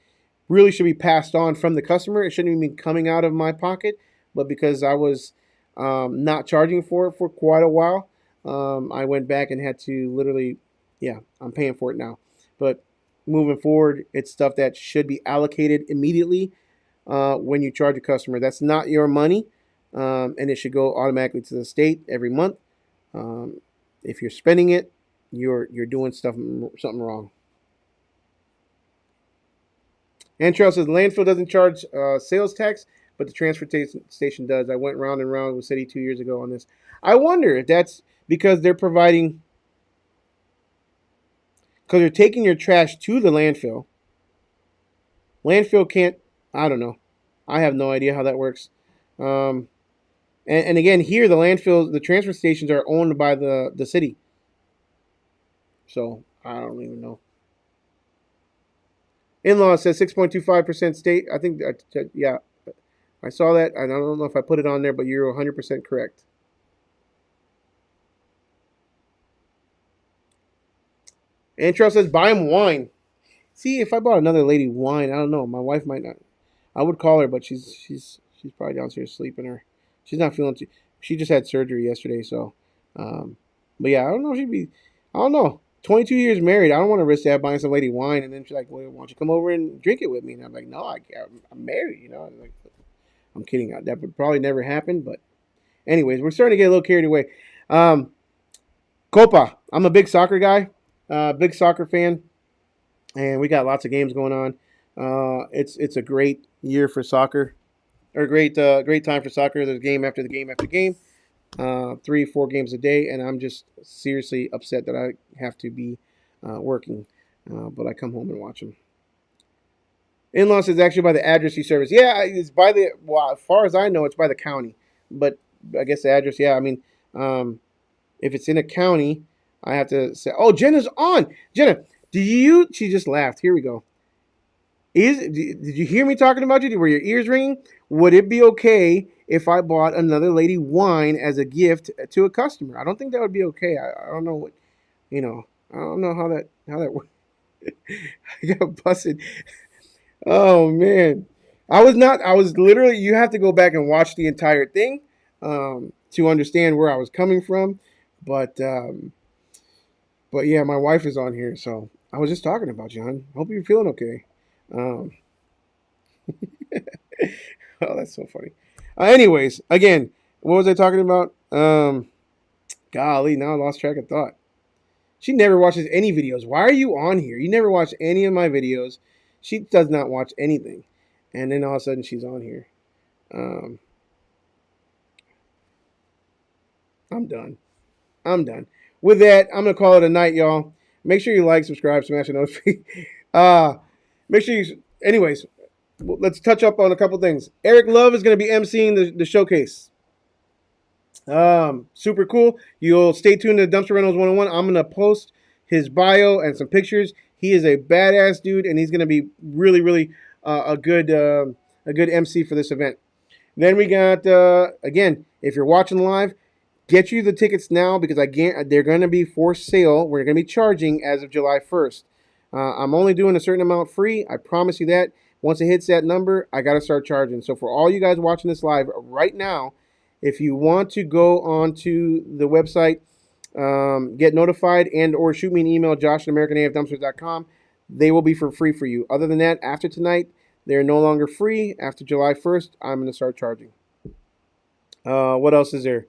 really should be passed on from the customer. It shouldn't even be coming out of my pocket, but because I was not charging for it for quite a while, I went back and had to literally, I'm paying for it now. But moving forward, it's stuff that should be allocated immediately when you charge a customer. That's not your money, and it should go automatically to the state every month. Um, if you're spending it, you're doing something wrong. Antrell says landfill doesn't charge sales tax, but the transfer station does. I went round and round with City 2 years ago on this. I wonder if that's because they're providing, because they're taking your trash to the landfill. Landfill can't. I don't know. I have no idea how that works. Um, and again, here the landfills, the transfer stations are owned by the city. So I don't even know. In-law says 6.25% state. I think yeah, I saw that. I don't know if I put it on there, but you're 100% correct. Antrell says buy him wine. See, if I bought another lady wine, I don't know. My wife might not. I would call her, but she's probably downstairs sleeping, or she's not feeling too. She just had surgery yesterday, so. Um, but yeah, I don't know. She'd be. I don't know. 22 years married. I don't want to risk that buying some lady wine, and then she's like, "Well, why don't you come over and drink it with me?" And I'm like, "No, I'm married. You know." I'm kidding. That would probably never happen. But anyways, we're starting to get a little carried away. Um, Copa. I'm a big soccer guy. Big soccer fan, and we got lots of games going on. It's a great year for soccer, or great time for soccer. There's game after the game after game, 3-4 games a day, and I'm just seriously upset that I have to be working, but I come home and watch them. In-laws is actually by the address you service. Yeah, it's by the, well, as far as I know, it's by the county, but I guess the address. Yeah, I mean, um, if it's in a county, I have to say, oh, Jenna's on. Jenna, do you? She just laughed. Here we go. Did you hear me talking about you? Were your ears ringing? Would it be okay if I bought another lady wine as a gift to a customer? I don't think that would be okay. I don't know what, you know. I don't know how that works. I got busted. Oh man, I was not. I was literally. You have to go back and watch the entire thing to understand where I was coming from. But but yeah, my wife is on here, so I was just talking about you, hon. Hope you're feeling okay. Um, oh, that's so funny. Anyways, again, what was I talking about? Golly, now I lost track of thought. She never watches any videos. Why are you on here? You never watch any of my videos. She does not watch anything. And then all of a sudden she's on here. Um, I'm done. I'm done. With that, I'm going to call it a night, y'all. Make sure you like, subscribe, smash the notification. Make sure you. Anyways, let's touch up on a couple things. Eric Love is going to be emceeing the showcase. Super cool. You'll stay tuned to Dumpster Rentals 101. I'm going to post his bio and some pictures. He is a badass dude, and he's going to be really, really a good MC for this event. Then we got, again, if you're watching live, get you the tickets now because they're going to be for sale. We're going to be charging as of July 1st. I'm only doing a certain amount free. I promise you that. Once it hits that number, I got to start charging. So for all you guys watching this live right now, if you want to go on to the website, get notified and or shoot me an email, josh@americanafdumpsters.com. They will be for free for you. Other than that, after tonight, they're no longer free. After July 1st, I'm going to start charging. What else is there?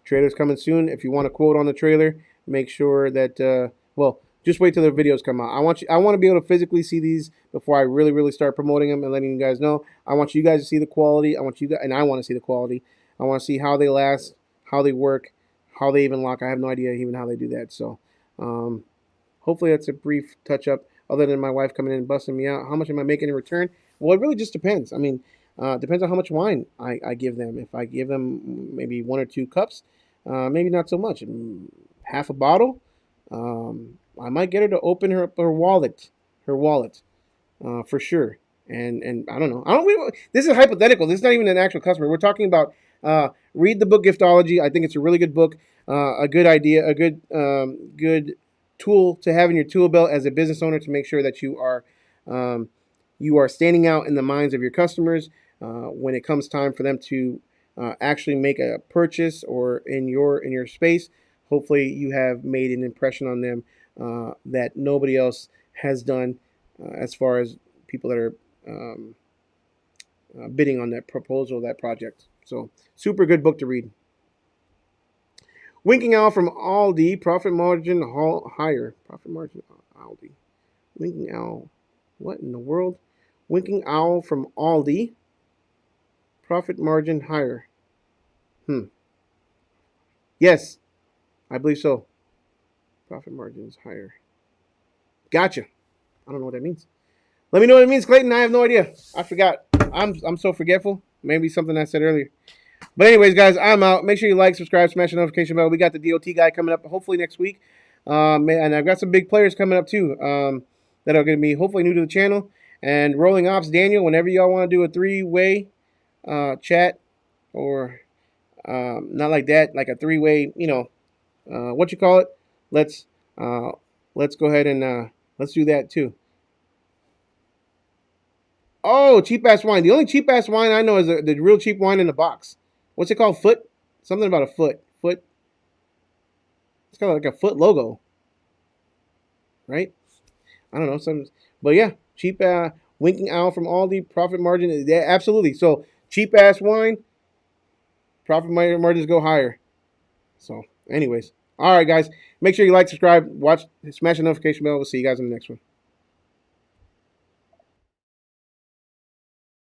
Trailer's coming soon. If you want a quote on the trailer, make sure that, well, just wait till the videos come out. I want to be able to physically see these before I really, really start promoting them and letting you guys know. I want you guys to see the quality. I want to see the quality. I want to see how they last, how they work, how they even lock. I have no idea even how they do that. So, hopefully that's a brief touch up. Other than my wife coming in and busting me out, how much am I making in return? Well, it really just depends. I mean, depends on how much wine I give them. If I give them maybe 1 or 2 cups, maybe not so much. Half a bottle. I might get her to open her wallet, for sure. And I don't know. This is hypothetical. This is not even an actual customer. We're talking about read the book Giftology. I think it's a really good book, a good idea, a good tool to have in your tool belt as a business owner to make sure that you are standing out in the minds of your customers when it comes time for them to actually make a purchase or in your space. Hopefully, you have made an impression on them that nobody else has done as far as people that are bidding on that proposal, that project. So, super good book to read. Winking Owl from Aldi, profit margin higher. Profit margin Aldi. Winking Owl. What in the world? Winking Owl from Aldi, profit margin higher. Yes, I believe so. Profit margin is higher. Gotcha. I don't know what that means. Let me know what it means, Clayton. I have no idea. I forgot. I'm so forgetful. Maybe something I said earlier. But anyways, guys, I'm out. Make sure you like, subscribe, smash the notification bell. We got the DOT guy coming up hopefully next week. And I've got some big players coming up too that are going to be hopefully new to the channel. And Rolling Ops, Daniel, whenever y'all want to do a 3-way chat or not like that, like a 3-way, what you call it? Let's go ahead and let's do that too. Oh, cheap ass wine. The only cheap ass wine I know is the real cheap wine in the box. What's it called? Foot? Something about a foot. Foot. It's kind of like a foot logo, right? I don't know. But yeah, cheap Winking Owl from Aldi. Profit margin. Yeah, absolutely. So cheap ass wine. Profit margins go higher. So, anyways, all right, guys. Make sure you like, subscribe, watch, smash the notification bell. We'll see you guys in the next one.